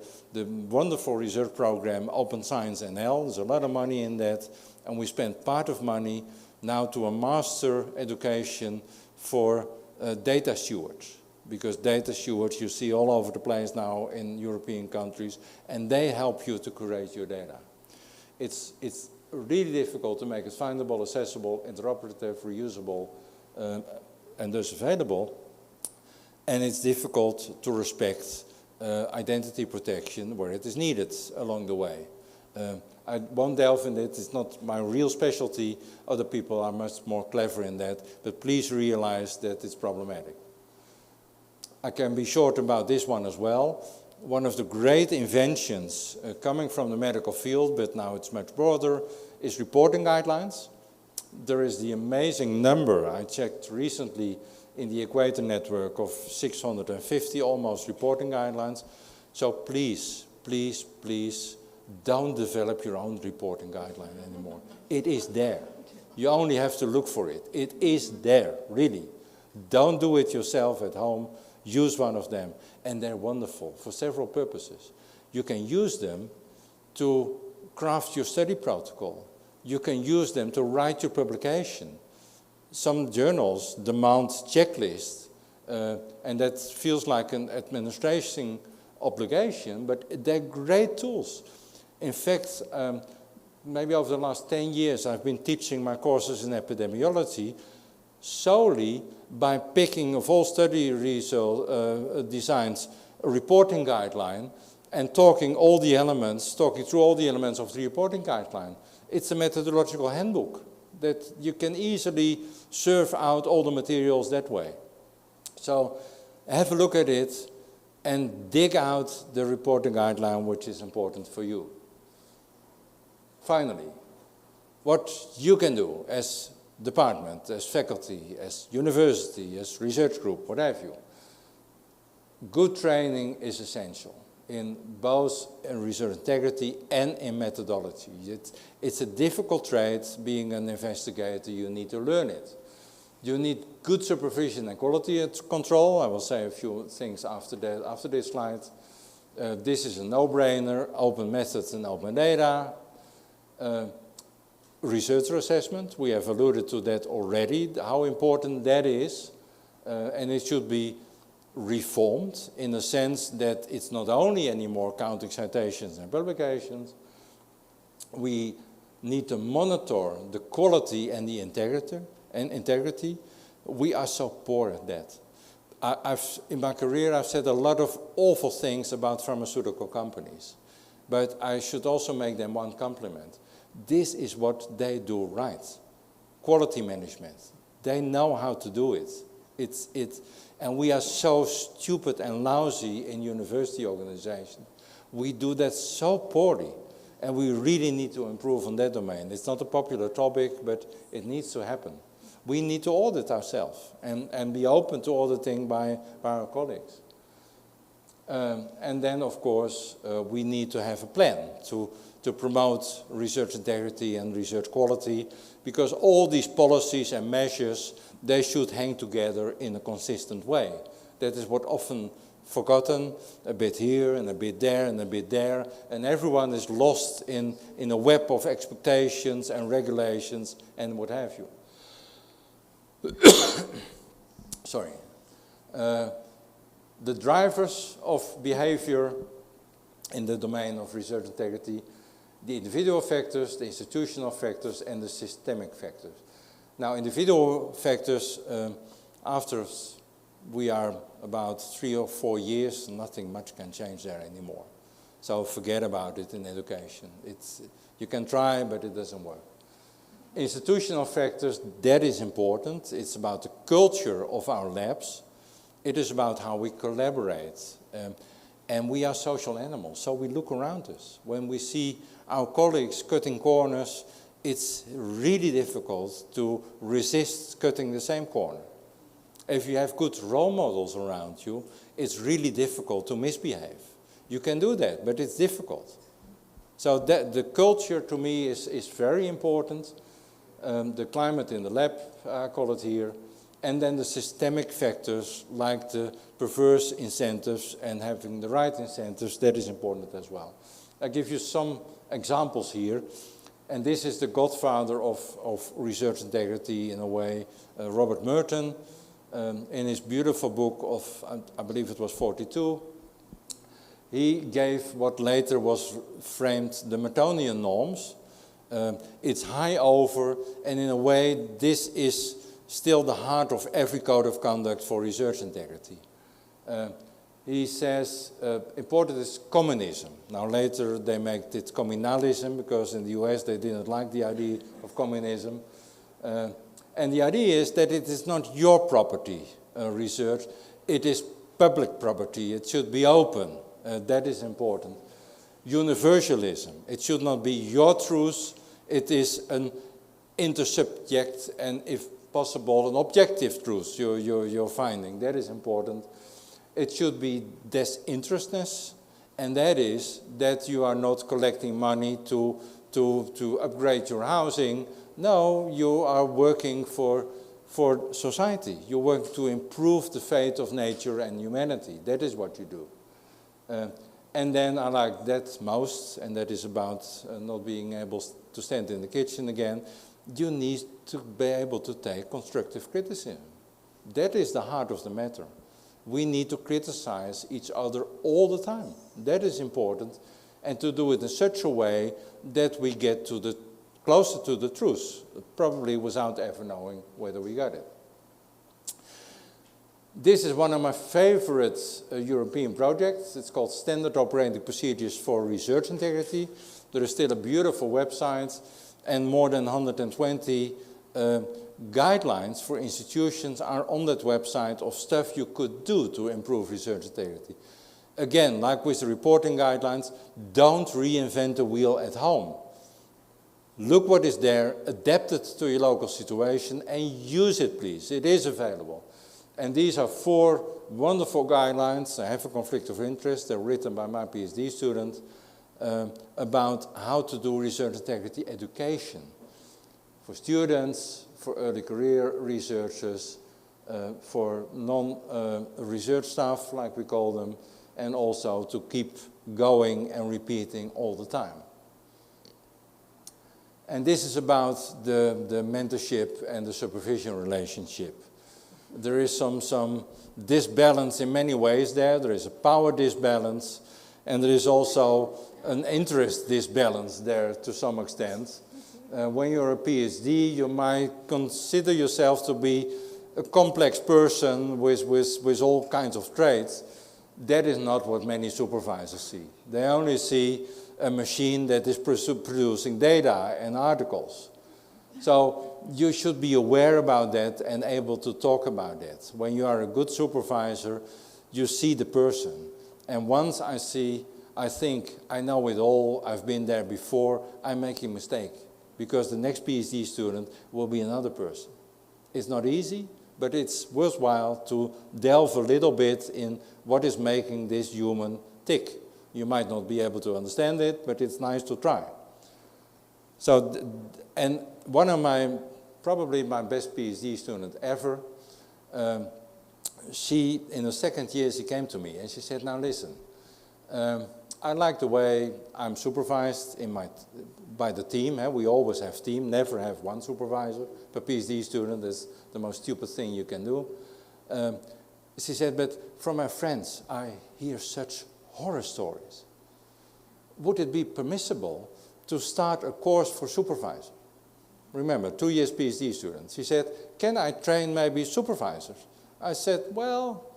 wonderful research program Open Science NL. There's a lot of money in that, and we spend part of money now to a master education for data stewards, because data stewards you see all over the place now in European countries, and they help you to curate your data. It's really difficult to make it findable, accessible, interoperative, reusable, and thus available. And it's difficult to respect identity protection where it is needed along the way. I won't delve in it, it's not my real specialty. Other people are much more clever in that, but please realize that it's problematic. I can be short about this one as well. One of the great inventions coming from the medical field, but now it's much broader, is reporting guidelines. There is the amazing number, I checked recently in the Equator network, of 650 almost reporting guidelines. So please, please, please don't develop your own reporting guideline anymore. It is there. You only have to look for it. It is there, really. Don't do it yourself at home. Use one of them. And they're wonderful for several purposes. You can use them to craft your study protocol. you can use them to write your publication. Some journals demand checklists, and that feels like an administration obligation, but they're great tools. In fact, maybe over the last 10 years, I've been teaching my courses in epidemiology solely by picking of all study designs a reporting guideline and talking through all the elements of the reporting guideline. It's a methodological handbook that you can easily serve out all the materials that way. So have a look at it and dig out the reporting guideline which is important for you. Finally, what you can do as department, as faculty, as university, as research group, what have you. Good training is essential in both research integrity and in methodology. It's a difficult trade. Being an investigator, you need to learn it. You need good supervision and quality control. I will say a few things after this slide. This is a no-brainer, open methods and open data. Researcher assessment, we have alluded to that already, how important that is. And it should be reformed in the sense that it's not only anymore counting citations and publications. We need to monitor the quality and the integrity. We are so poor at that. In my career, I've said a lot of awful things about pharmaceutical companies, but I should also make them one compliment. This is what they do right. Quality management. They know how to do it. And we are so stupid and lousy in university organizations. We do that so poorly, and we really need to improve on that domain. It's not a popular topic, but it needs to happen. We need to audit ourselves and be open to auditing by our colleagues. And then, of course, we need to have a plan to promote research integrity and research quality, because all these policies and measures, they should hang together in a consistent way. That is what often forgotten, a bit here and a bit there and a bit there, and everyone is lost in a web of expectations and regulations and what have you. Sorry. The drivers of behavior in the domain of research integrity, the individual factors, the institutional factors, and the systemic factors. Now, individual factors, after we are about 3 or 4 years, nothing much can change there anymore. So forget about it in education. You can try, but it doesn't work. Institutional factors, that is important. It's about the culture of our labs. It is about how we collaborate. And we are social animals, so we look around us. When we see our colleagues cutting corners, it's really difficult to resist cutting the same corner. If you have good role models around you, it's really difficult to misbehave. You can do that, but it's difficult. So the culture to me is very important. The climate in the lab, I call it here. And then the systemic factors like the perverse incentives and having the right incentives, that is important as well. I give you some examples here. And this is the godfather of research integrity in a way, Robert Merton, in his beautiful book of, I believe it was 42, he gave what later was framed the Mertonian norms. It's high over, and in a way this is still the heart of every code of conduct for research integrity. He says important is communism. Now later they make it communalism because in the US they didn't like the idea of communism. And the idea is that it is not your property, research, it is public property, it should be open, that is important. Universalism, it should not be your truth, it is an intersubject and if possible an objective truth you're finding, that is important. It should be disinterestedness, and that is that you are not collecting money to upgrade your housing. No, you are working for society. You work to improve the fate of nature and humanity. That is what you do. And then I like that most, and that is about not being able to stand in the kitchen again, you need to be able to take constructive criticism. That is the heart of the matter. We need to criticize each other all the time. That is important, and to do it in such a way that we get to the closer to the truth, probably without ever knowing whether we got it. This is one of my favorite European projects. It's called Standard Operating Procedures for Research Integrity. There is still a beautiful website and more than 120 guidelines for institutions are on that website of stuff you could do to improve research integrity. Again, like with the reporting guidelines, don't reinvent the wheel at home. Look what is there, adapt it to your local situation, and use it, please. It is available. And these are 4 wonderful guidelines. I have a conflict of interest. They're written by my PhD student about how to do research integrity education for students, for early career researchers, for non-research staff, like we call them, and also to keep going and repeating all the time. And this is about the mentorship and the supervision relationship. There is some disbalance in many ways there. There is a power disbalance, and there is also an interest disbalance there to some extent. When you're a PhD, you might consider yourself to be a complex person with all kinds of traits. That is not what many supervisors see. They only see a machine that is producing data and articles. So you should be aware about that and able to talk about that. When you are a good supervisor, you see the person. And once I think I know it all, I've been there before, I'm making a mistake. Because the next PhD student will be another person. It's not easy, but it's worthwhile to delve a little bit in what is making this human tick. You might not be able to understand it, but it's nice to try. So, and one of probably my best PhD student ever, she, in the second year, she came to me and she said, now listen, I like the way I'm supervised by the team. We always have team, never have one supervisor per PhD student. That's the most stupid thing you can do. She said, but from my friends, I hear such horror stories. Would it be permissible to start a course for supervisors? Remember, 2 years PhD students. She said, can I train maybe supervisors? I said, well,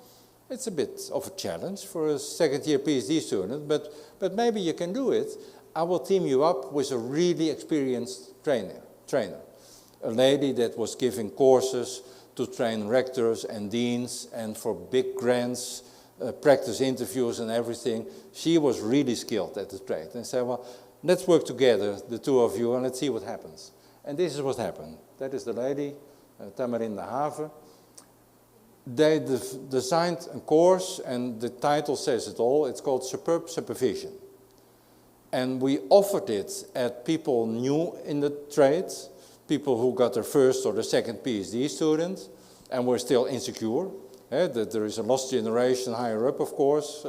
it's a bit of a challenge for a second-year PhD student, but maybe you can do it. I will team you up with a really experienced trainer, a lady that was giving courses to train rectors and deans and for big grants, practice interviews and everything. She was really skilled at the trade. And said, well, let's work together, the two of you, and let's see what happens. And this is what happened. That is the lady, Tamarin de Haven. They designed a course, and the title says it all. It's called Superb Supervision. And we offered it at people new in the trade, people who got their first or their second PhD student, and were still insecure. That there is a lost generation higher up, of course,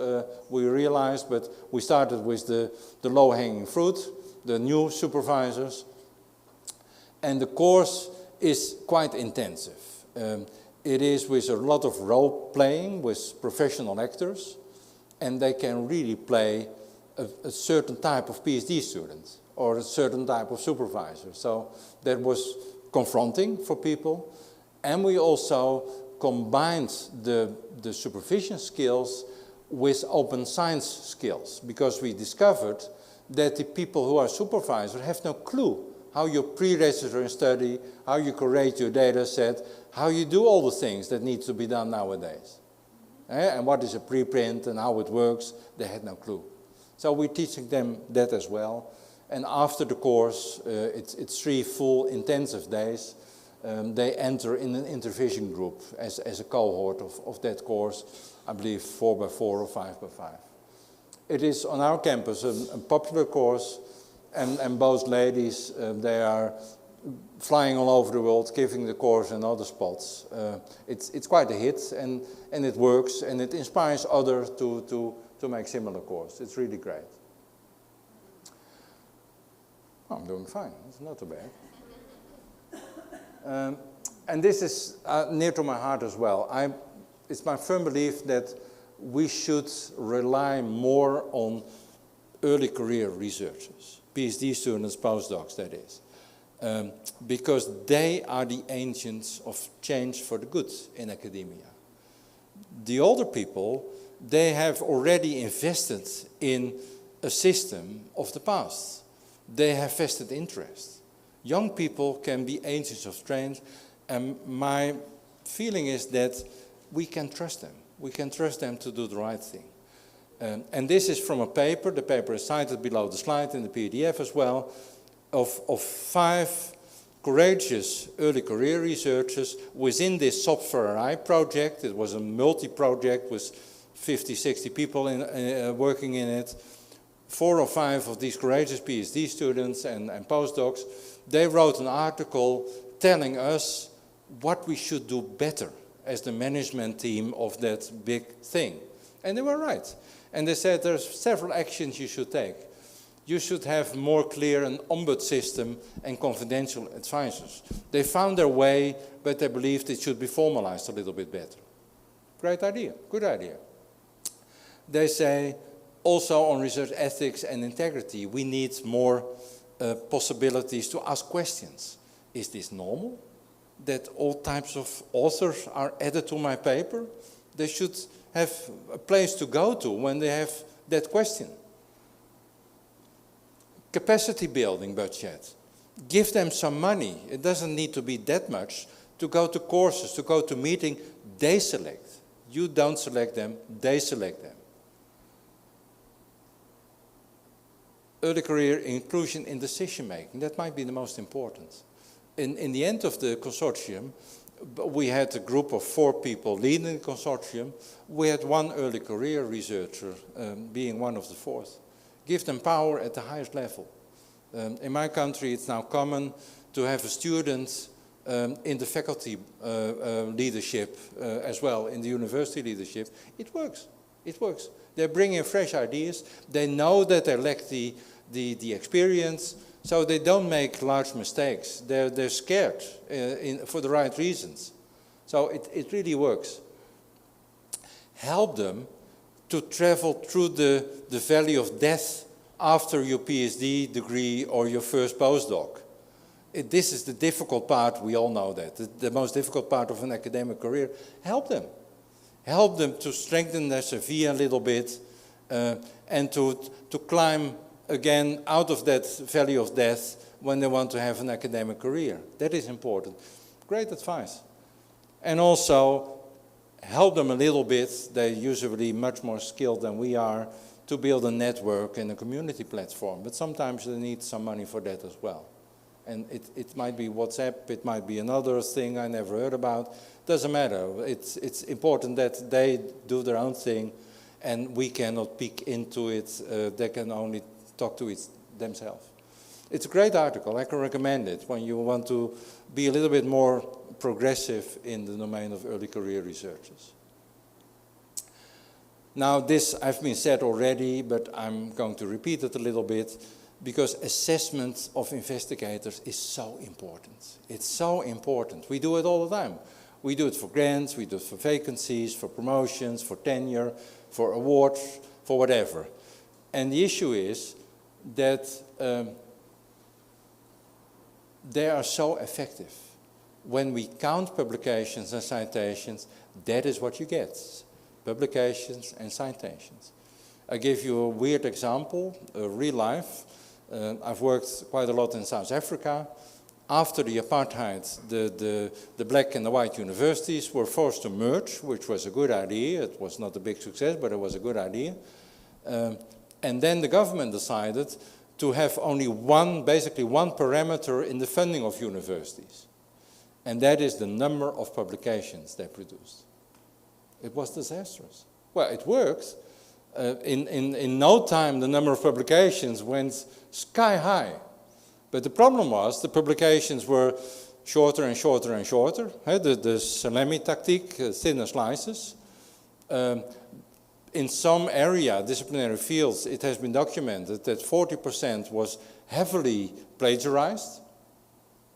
we realized, but we started with the low-hanging fruit, the new supervisors. And the course is quite intensive. It is with a lot of role-playing with professional actors, and they can really play a certain type of PhD student or a certain type of supervisor. So that was confronting for people. And we also combined the supervision skills with open science skills, because we discovered that the people who are supervisors have no clue how you pre-register and study, how you curate your data set, how you do all the things that need to be done nowadays. And what is a preprint and how it works, they had no clue. So we're teaching them that as well. And after the course, it's 3 full intensive days. They enter in an intervision group as a cohort of that course, I believe 4x4 or 5x5. It is on our campus a popular course, and both ladies, they are flying all over the world, giving the course in other spots. It's quite a hit, and it works, and it inspires others to make similar course. It's really great. Oh, I'm doing fine. It's not too bad. And this is near to my heart as well. It's my firm belief that we should rely more on early career researchers, PhD students, postdocs, that is. Because they are the agents of change for the good in academia. The older people, they have already invested in a system of the past. They have vested interest. Young people can be agents of change, and my feeling is that we can trust them. We can trust them to do the right thing. And this is from a paper. The paper is cited below the slide in the PDF as well, of 5 courageous early career researchers within this Vrije project. It was a multi-project with 50, 60 people working in it. 4 or 5 of these courageous PhD students and postdocs, they wrote an article telling us what we should do better as the management team of that big thing. And they were right. And they said there's several actions you should take. You should have more clear an ombud system and confidential advisors. They found their way, but they believed it should be formalized a little bit better. Great idea, good idea. They say also on research ethics and integrity, we need more possibilities to ask questions. Is this normal? That all types of authors are added to my paper? They should have a place to go to when they have that question. Capacity building budget. Give them some money. It doesn't need to be that much to go to courses, to go to meetings. They select. You don't select them, they select them. Early career inclusion in decision making, that might be the most important. In the end of the consortium, we had a group of 4 people leading the consortium. We had 1 early career researcher being one of the 4th. Give them power at the highest level. In my country, it's now common to have a student in the faculty leadership as well, in the university leadership. It works. It works. They bring in fresh ideas. They know that they lack the experience, so they don't make large mistakes. They're scared for the right reasons. So it really works. Help them to travel through the valley of death after your PhD degree or your first postdoc. This is the difficult part, we all know that. The most difficult part of an academic career. Help them. Help them to strengthen their CV a little bit and to climb again out of that valley of death when they want to have an academic career. That is important. Great advice. And also help them a little bit. They're usually much more skilled than we are to build a network and a community platform. But sometimes they need some money for that as well. And it might be WhatsApp, it might be another thing I never heard about. Doesn't matter. It's important that they do their own thing and we cannot peek into it. They can only talk to it themselves. It's a great article. I can recommend it when you want to be a little bit more progressive in the domain of early career researchers. Now this I've been said already, but I'm going to repeat it a little bit because assessment of investigators is so important. It's so important. We do it all the time. We do it for grants, we do it for vacancies, for promotions, for tenure, for awards, for whatever. And the issue is that they are so effective. When we count publications and citations, that is what you get. Publications and citations. I give you a weird example, real life. I've worked quite a lot in South Africa. After the apartheid, the black and the white universities were forced to merge, which was a good idea. It was not a big success, but it was a good idea. And then the government decided to have only basically one parameter in the funding of universities. And that is the number of publications they produced. It was disastrous. Well, it worked. In no time, the number of publications went sky high. But the problem was the publications were shorter and shorter and shorter. The salami tactic, thinner slices. in some area, disciplinary fields, it has been documented that 40% was heavily plagiarized.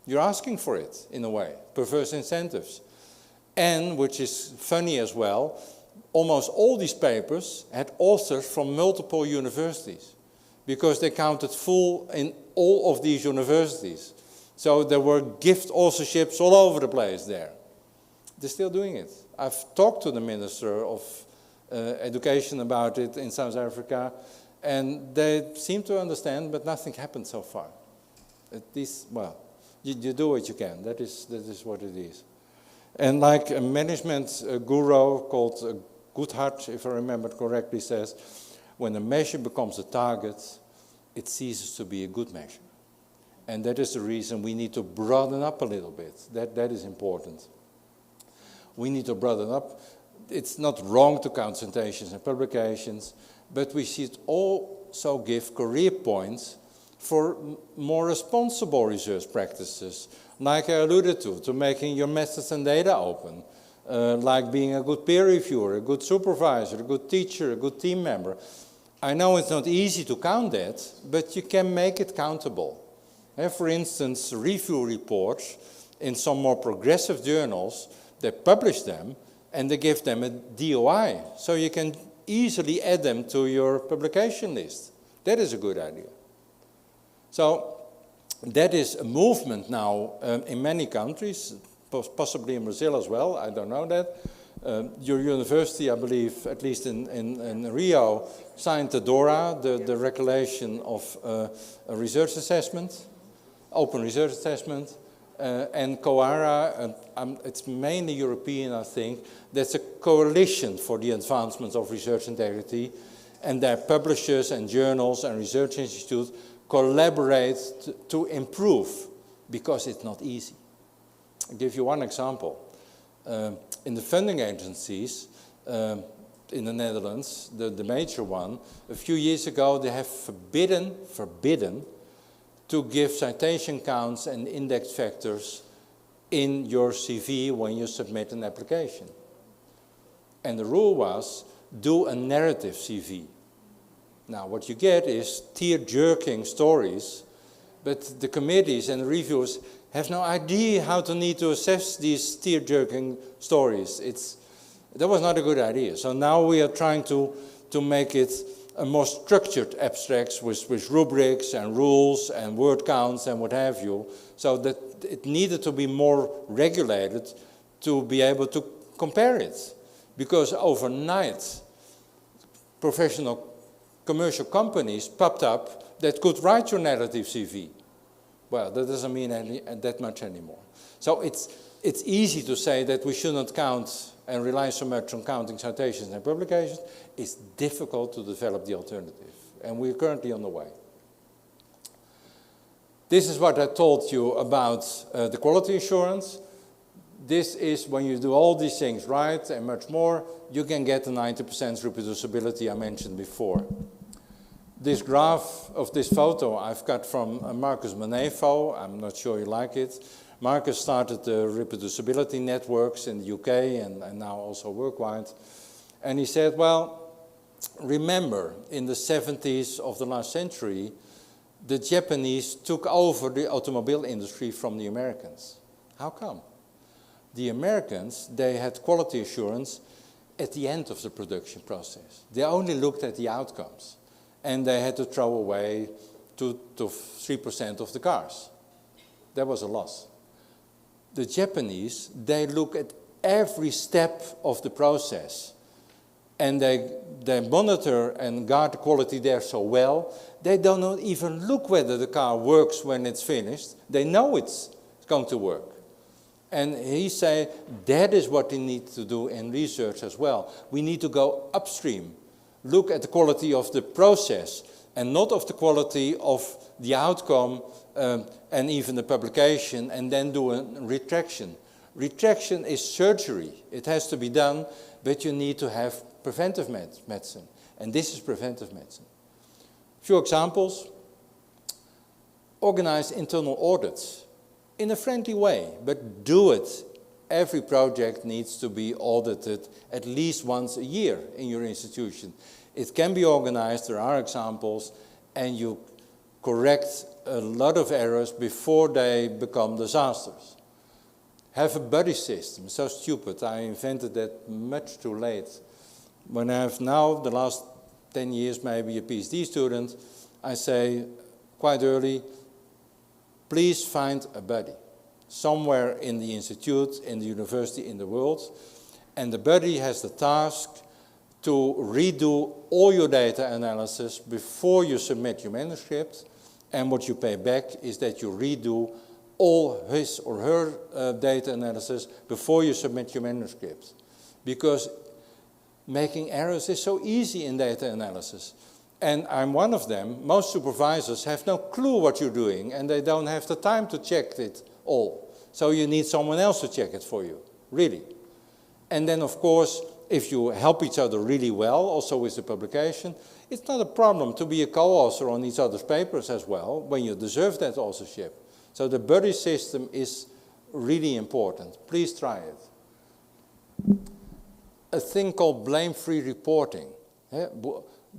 You're asking for it, in a way, perverse incentives. And, which is funny as well, almost all these papers had authors from multiple universities, because they counted full in all of these universities. So there were gift authorships all over the place there. They're still doing it. I've talked to the Minister of Education about it in South Africa, and they seem to understand, but nothing happened so far. At least, well, you do what you can. That is what it is. And like a management guru called Goodhart, if I remember correctly, says, when a measure becomes a target, it ceases to be a good measure. And that is the reason we need to broaden up a little bit. That is important. We need to broaden up. It's not wrong to count citations and publications, but we should also give career points for more responsible research practices, like I alluded to making your methods and data open, like being a good peer reviewer, a good supervisor, a good teacher, a good team member. I know it's not easy to count that, but you can make it countable. For instance, review reports in some more progressive journals, they publish them and they give them a DOI, so you can easily add them to your publication list. That is a good idea. So that is a movement now in many countries, possibly in Brazil as well, I don't know that. Your university, I believe, at least in Rio, signed the DORA, the regulation of a research assessment, open research assessment, and COARA, it's mainly European, I think. That's a coalition for the advancement of research integrity, and their publishers and journals and research institutes collaborate to improve, because it's not easy. I'll give you one example. In the funding agencies in the Netherlands, the major one, a few years ago they have forbidden to give citation counts and index factors in your CV when you submit an application. And the rule was, do a narrative CV. Now what you get is tear-jerking stories, but the committees and the reviewers have no idea how to need to assess these tear-jerking stories. That was not a good idea. So now we are trying to make it a more structured abstracts with rubrics and rules and word counts and what have you, so that it needed to be more regulated to be able to compare it. Because overnight, professional commercial companies popped up that could write your narrative CV. Well, that doesn't mean that much anymore. So it's easy to say that we should not count and rely so much on counting citations and publications. It's difficult to develop the alternative, and we're currently on the way. This is what I told you about the quality assurance. This is when you do all these things right and much more, you can get the 90% reproducibility I mentioned before. This graph of this photo I've got from Marcus Manefo. I'm not sure you like it. Marcus started the reproducibility networks in the UK and now also worldwide. And he said, well, remember in the 70s of the last century, the Japanese took over the automobile industry from the Americans. How come? The Americans, they had quality assurance at the end of the production process. They only looked at the outcomes. And they had to throw away 2 to 3% of the cars. That was a loss. The Japanese, they look at every step of the process. And they monitor and guard the quality there so well, they don't even look whether the car works when it's finished. They know it's going to work. And he said that is what we need to do in research as well. We need to go upstream. Look at the quality of the process and not of the quality of the outcome and even the publication, and then do a retraction. Retraction is surgery. It has to be done, but you need to have preventive medicine. And this is preventive medicine. A few examples. Organize internal audits in a friendly way, but do it every project needs to be audited at least once a year in your institution. It can be organized, there are examples, and you correct a lot of errors before they become disasters. Have a buddy system, so stupid. I invented that much too late. When I have now, the last 10 years, maybe a PhD student, I say quite early, please find a buddy somewhere in the institute, in the university, in the world, and the buddy has the task to redo all your data analysis before you submit your manuscript, and what you pay back is that you redo all his or her data analysis before you submit your manuscript. Because making errors is so easy in data analysis. And I'm one of them. Most supervisors have no clue what you're doing, and they don't have the time to check it all. So you need someone else to check it for you, really. And then, of course, if you help each other really well, also with the publication, it's not a problem to be a co-author on each other's papers as well, when you deserve that authorship. So the buddy system is really important. Please try it. A thing called blame-free reporting,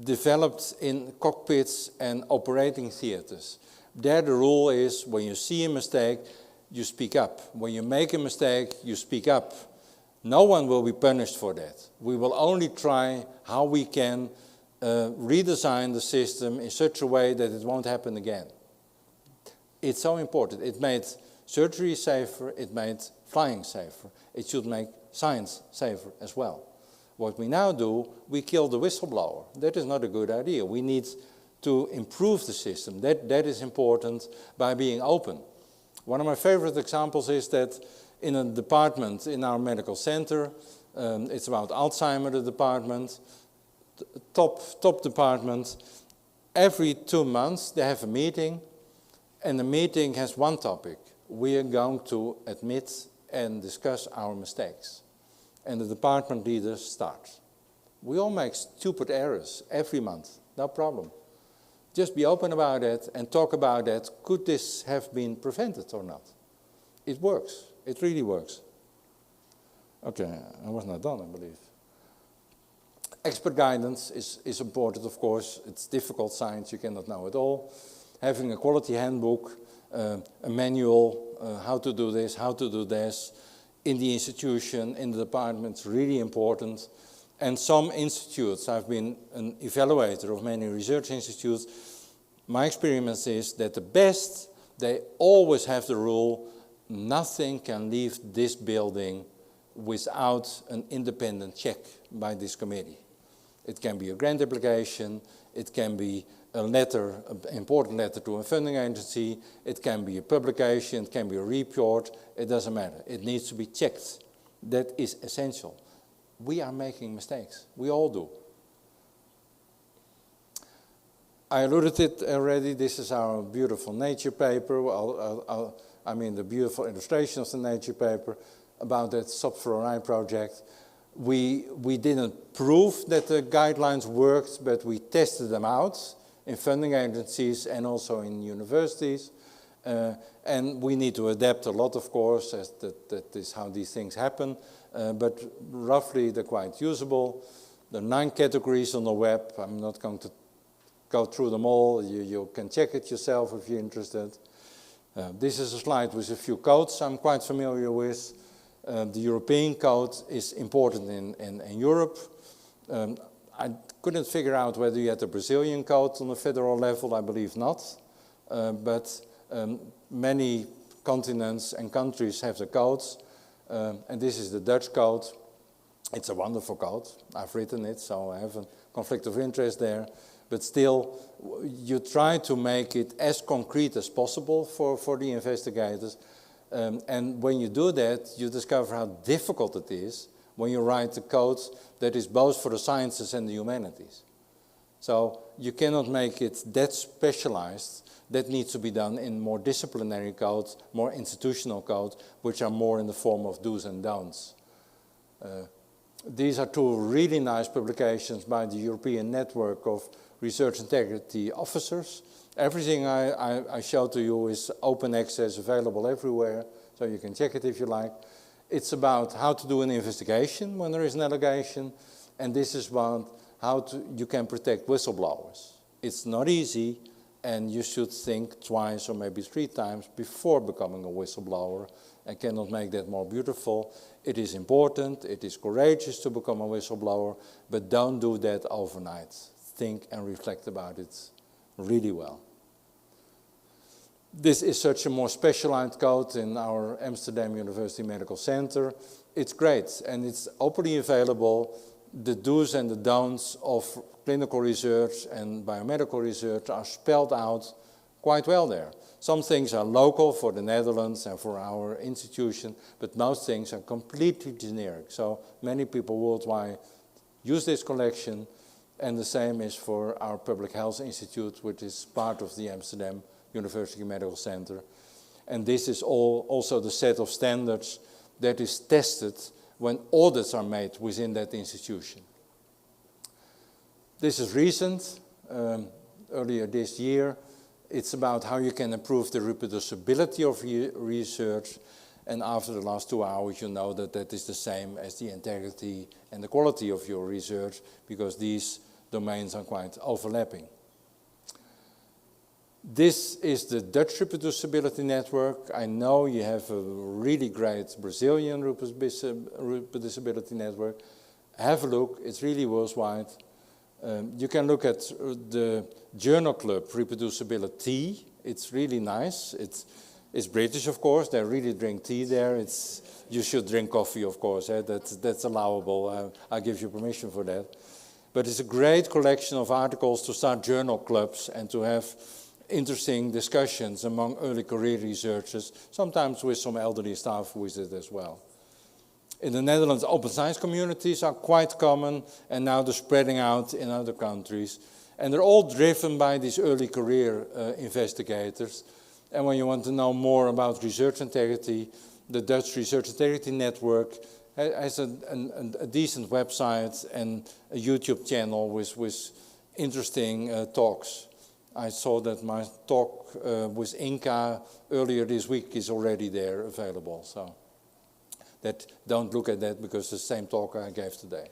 developed in cockpits and operating theaters. There the rule is, when you see a mistake, you speak up. When you make a mistake, you speak up. No one will be punished for that. We will only try how we can redesign the system in such a way that it won't happen again. It's so important. It made surgery safer, it made flying safer. It should make science safer as well. What we now do, we kill the whistleblower. That is not a good idea. We need to improve the system. That is important by being open. One of my favorite examples is that in a department in our medical center, it's about Alzheimer, the department, top department, every 2 months they have a meeting, and the meeting has one topic. We are going to admit and discuss our mistakes. And the department leaders start. We all make stupid errors every month, no problem. Just be open about it and talk about it. Could this have been prevented or not? It works, it really works. Okay, I was not done, I believe. Expert guidance is important, of course. It's difficult science, you cannot know it all. Having a quality handbook, a manual, how to do this, how to do this, in the institution, in the department, is really important. And some institutes, I've been an evaluator of many research institutes, my experience is that the best, they always have the rule, nothing can leave this building without an independent check by this committee. It can be a grant application, it can be a letter, an important letter to a funding agency, it can be a publication, it can be a report, it doesn't matter. It needs to be checked. That is essential. We are making mistakes. We all do. I alluded it already. This is our beautiful nature paper. I mean the beautiful illustration of the nature paper about that sub-fluoride project. We didn't prove that the guidelines worked, but we tested them out in funding agencies and also in universities. And we need to adapt a lot, of course, as that is how these things happen. But roughly they're quite usable. There are 9 categories on the web. I'm not going to go through them all. You can check it yourself if you're interested. This is a slide with a few codes I'm quite familiar with. The European code is important in Europe. I couldn't figure out whether you had a Brazilian code on the federal level. I believe not. But many continents and countries have the codes. And this is the Dutch code. It's a wonderful code. I've written it, so I have a conflict of interest there. But still, you try to make it as concrete as possible for the investigators. And when you do that, you discover how difficult it is when you write a code that is both for the sciences and the humanities. So you cannot make it that specialized. That needs to be done in more disciplinary codes, more institutional codes, which are more in the form of do's and don'ts. These are 2 really nice publications by the European Network of Research Integrity Officers. Everything I show to you is open access, available everywhere, so you can check it if you like. It's about how to do an investigation when there is an allegation, and this is about how you can protect whistleblowers. It's not easy, and you should think twice or maybe 3 times before becoming a whistleblower, and cannot make that more beautiful. It is important, it is courageous to become a whistleblower, but don't do that overnight. Think and reflect about it really well. This is such a more specialized code in our Amsterdam University Medical Center. It's great, and it's openly available. The do's and the don'ts of clinical research and biomedical research are spelled out quite well there. Some things are local for the Netherlands and for our institution, but most things are completely generic. So many people worldwide use this collection, and the same is for our Public Health Institute, which is part of the Amsterdam University Medical Center. And this is also the set of standards that is tested when audits are made within that institution. This is recent, earlier this year. It's about how you can improve the reproducibility of research, and after the last 2 hours you know that that is the same as the integrity and the quality of your research, because these domains are quite overlapping. This is the Dutch Reproducibility Network. I know you have a really great Brazilian Reproducibility Network. Have a look, it's really worldwide. You can look at the journal club, Reproducibility. It's really nice. It's British, of course. They really drink tea there. You should drink coffee, of course. That's allowable. I give you permission for that. But it's a great collection of articles to start journal clubs and to have interesting discussions among early career researchers, sometimes with some elderly staff with it as well. In the Netherlands, open science communities are quite common, and now they're spreading out in other countries. And they're all driven by these early career investigators. And when you want to know more about research integrity, the Dutch Research Integrity Network has a decent website and a YouTube channel with interesting talks. I saw that my talk with Inca earlier this week is already there available. So don't look at that, because it's the same talk I gave today.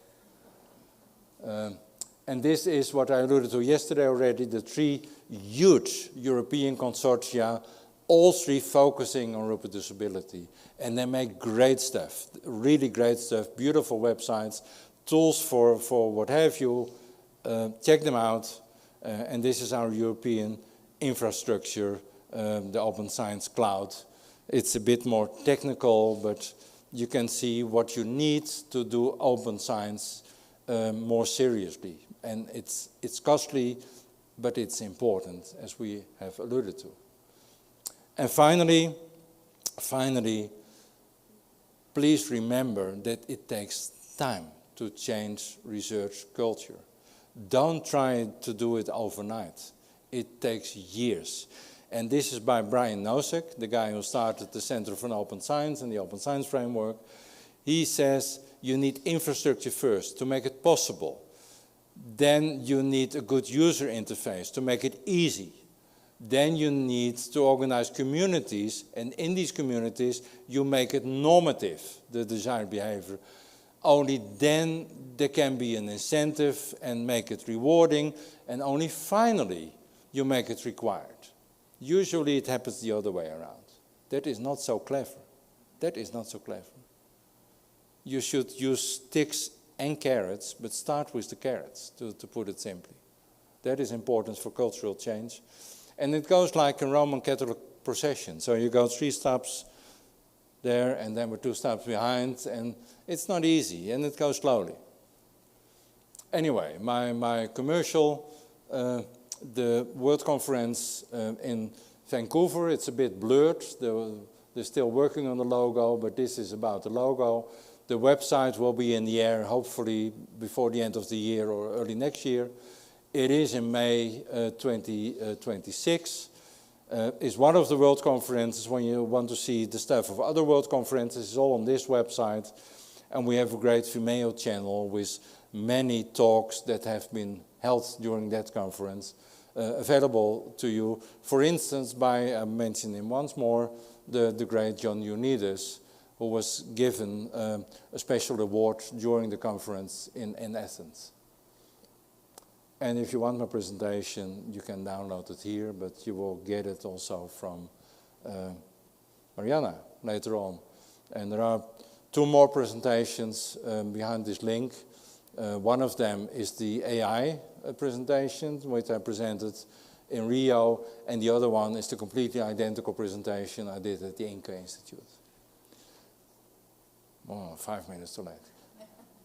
And this is what I alluded to yesterday already, the 3 huge European consortia, all 3 focusing on reproducibility. And they make great stuff, really great stuff, beautiful websites, tools for what have you. Check them out. And this is our European infrastructure, the Open Science Cloud. It's a bit more technical, but you can see what you need to do open science more seriously. And it's costly, but it's important, as we have alluded to. And finally, please remember that it takes time to change research culture. Don't try to do it overnight. It takes years. And this is by Brian Nosek, the guy who started the Center for Open Science and the Open Science Framework. He says you need infrastructure first to make it possible. Then you need a good user interface to make it easy. Then you need to organize communities, and in these communities you make it normative, the desired behavior. Only then there can be an incentive and make it rewarding, and only finally you make it required. Usually it happens the other way around. That is not so clever. That is not so clever. You should use sticks and carrots, but start with the carrots, to put it simply. That is important for cultural change. And it goes like a Roman Catholic procession. So you go 3 steps there, and then we're 2 steps behind, and it's not easy, and it goes slowly. Anyway, my commercial, the World Conference in Vancouver, it's a bit blurred. They're still working on the logo, but this is about the logo. The website will be in the air, hopefully before the end of the year or early next year. It is in May 2026. It's one of the World Conferences. When you want to see the stuff of other World Conferences, it's all on this website. And we have a great Vimeo channel with many talks that have been held during that conference available to you. For instance, by mentioning once more the great John Ioannidis, who was given a special award during the conference in Athens. And if you want my presentation, you can download it here, but you will get it also from Mariana later on. And there are 2 more presentations behind this link. One of them is the AI presentation, which I presented in Rio, and the other one is the completely identical presentation I did at the Inca Institute. Oh, 5 minutes too late.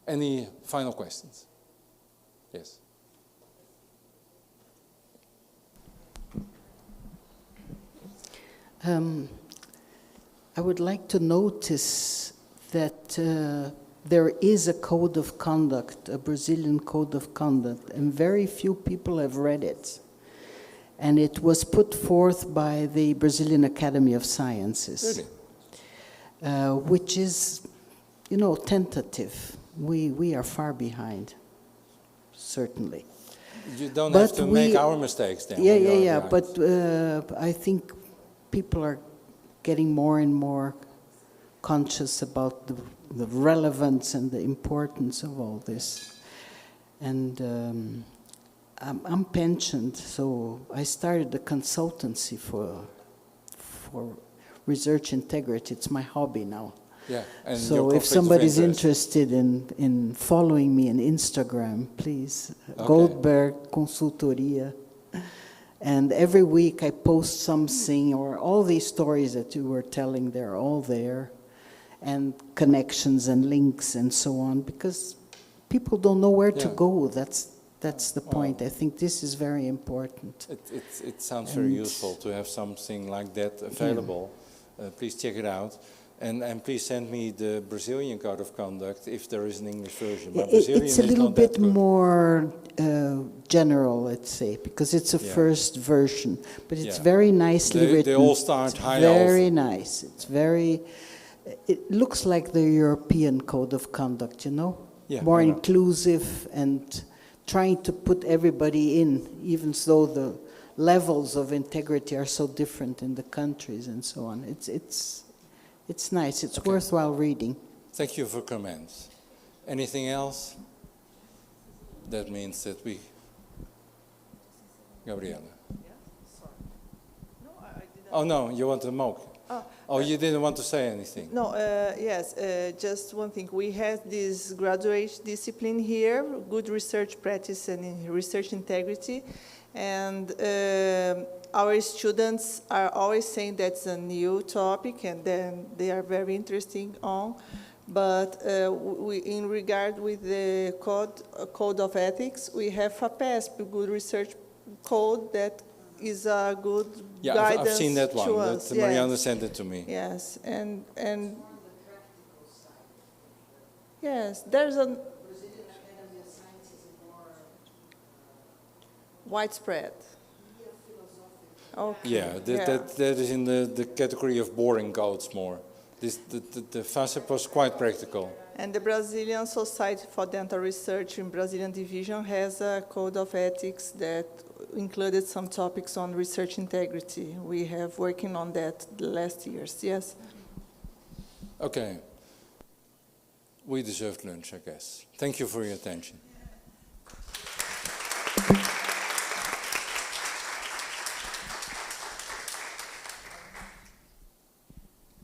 Any final questions? Yes. I would like to notice that there is a code of conduct, a Brazilian code of conduct, and very few people have read it. And it was put forth by the Brazilian Academy of Sciences, really? Which is, you know, tentative. We are far behind, certainly. You don't have to make our mistakes then. Yeah. But I think people are getting more and more conscious about the relevance and the importance of all this. And I'm pensioned, so I started a consultancy for research integrity. It's my hobby now. Yeah, and so if somebody's interested in following me on Instagram, please, okay. Goldberg Consultoria. And every week I post something, or all these stories that you were telling, they're all there, and connections and links and so on, because people don't know where to go. That's the point. I think this is very important. It sounds very useful to have something like that available. Yeah. Please check it out. And please send me the Brazilian Code of Conduct if there is an English version. It's a little bit more general, let's say, because it's a first version. But it's very nicely written. They all start high. Very nice. It's very. It looks like the European Code of Conduct, you know? Yeah, more inclusive and trying to put everybody in, even though the levels of integrity are so different in the countries and so on. It's nice. It's worthwhile reading. Thank you for comments. Anything else? That means that we... Gabriela. Yeah, sorry. No, I didn't. Oh, no, you want to mock. Oh, you didn't want to say anything? No, yes, just one thing. We have this graduate discipline here, good research practice and research integrity. And our students are always saying that's a new topic, and then they are very interesting on. But in regard with the code of ethics, we have a PASP, good research code that is a good guidance. I've seen that one. To us. That Mariana sent it to me. Yes, and yes, there's a widespread. Okay. Yeah, that is in the category of boring codes more. The FASEP was quite practical. And the Brazilian Society for Dental Research in Brazilian Division has a code of ethics that included some topics on research integrity. We have working on that the last years, yes. Okay. We deserved lunch, I guess. Thank you for your attention.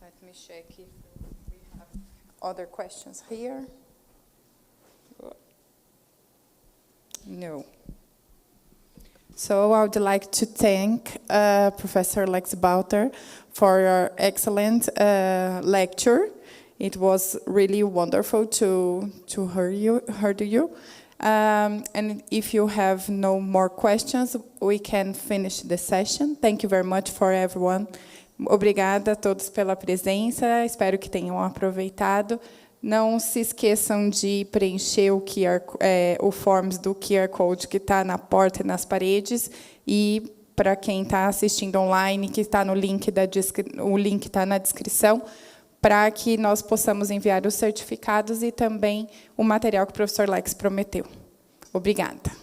Let me check if we have other questions here. No. So I would like to thank Professor Lex Bouter for your excellent lecture. It was really wonderful to hear you. And if you have no more questions, we can finish the session. Thank you very much for everyone. Obrigada a todos pela presença. Espero que tenham aproveitado. Não se esqueçam de preencher o forms do QR Code que está na porta e nas paredes. E para quem está assistindo online, que está no link o link está na descrição, para que nós possamos enviar os certificados e também o material que o professor Lex prometeu. Obrigada.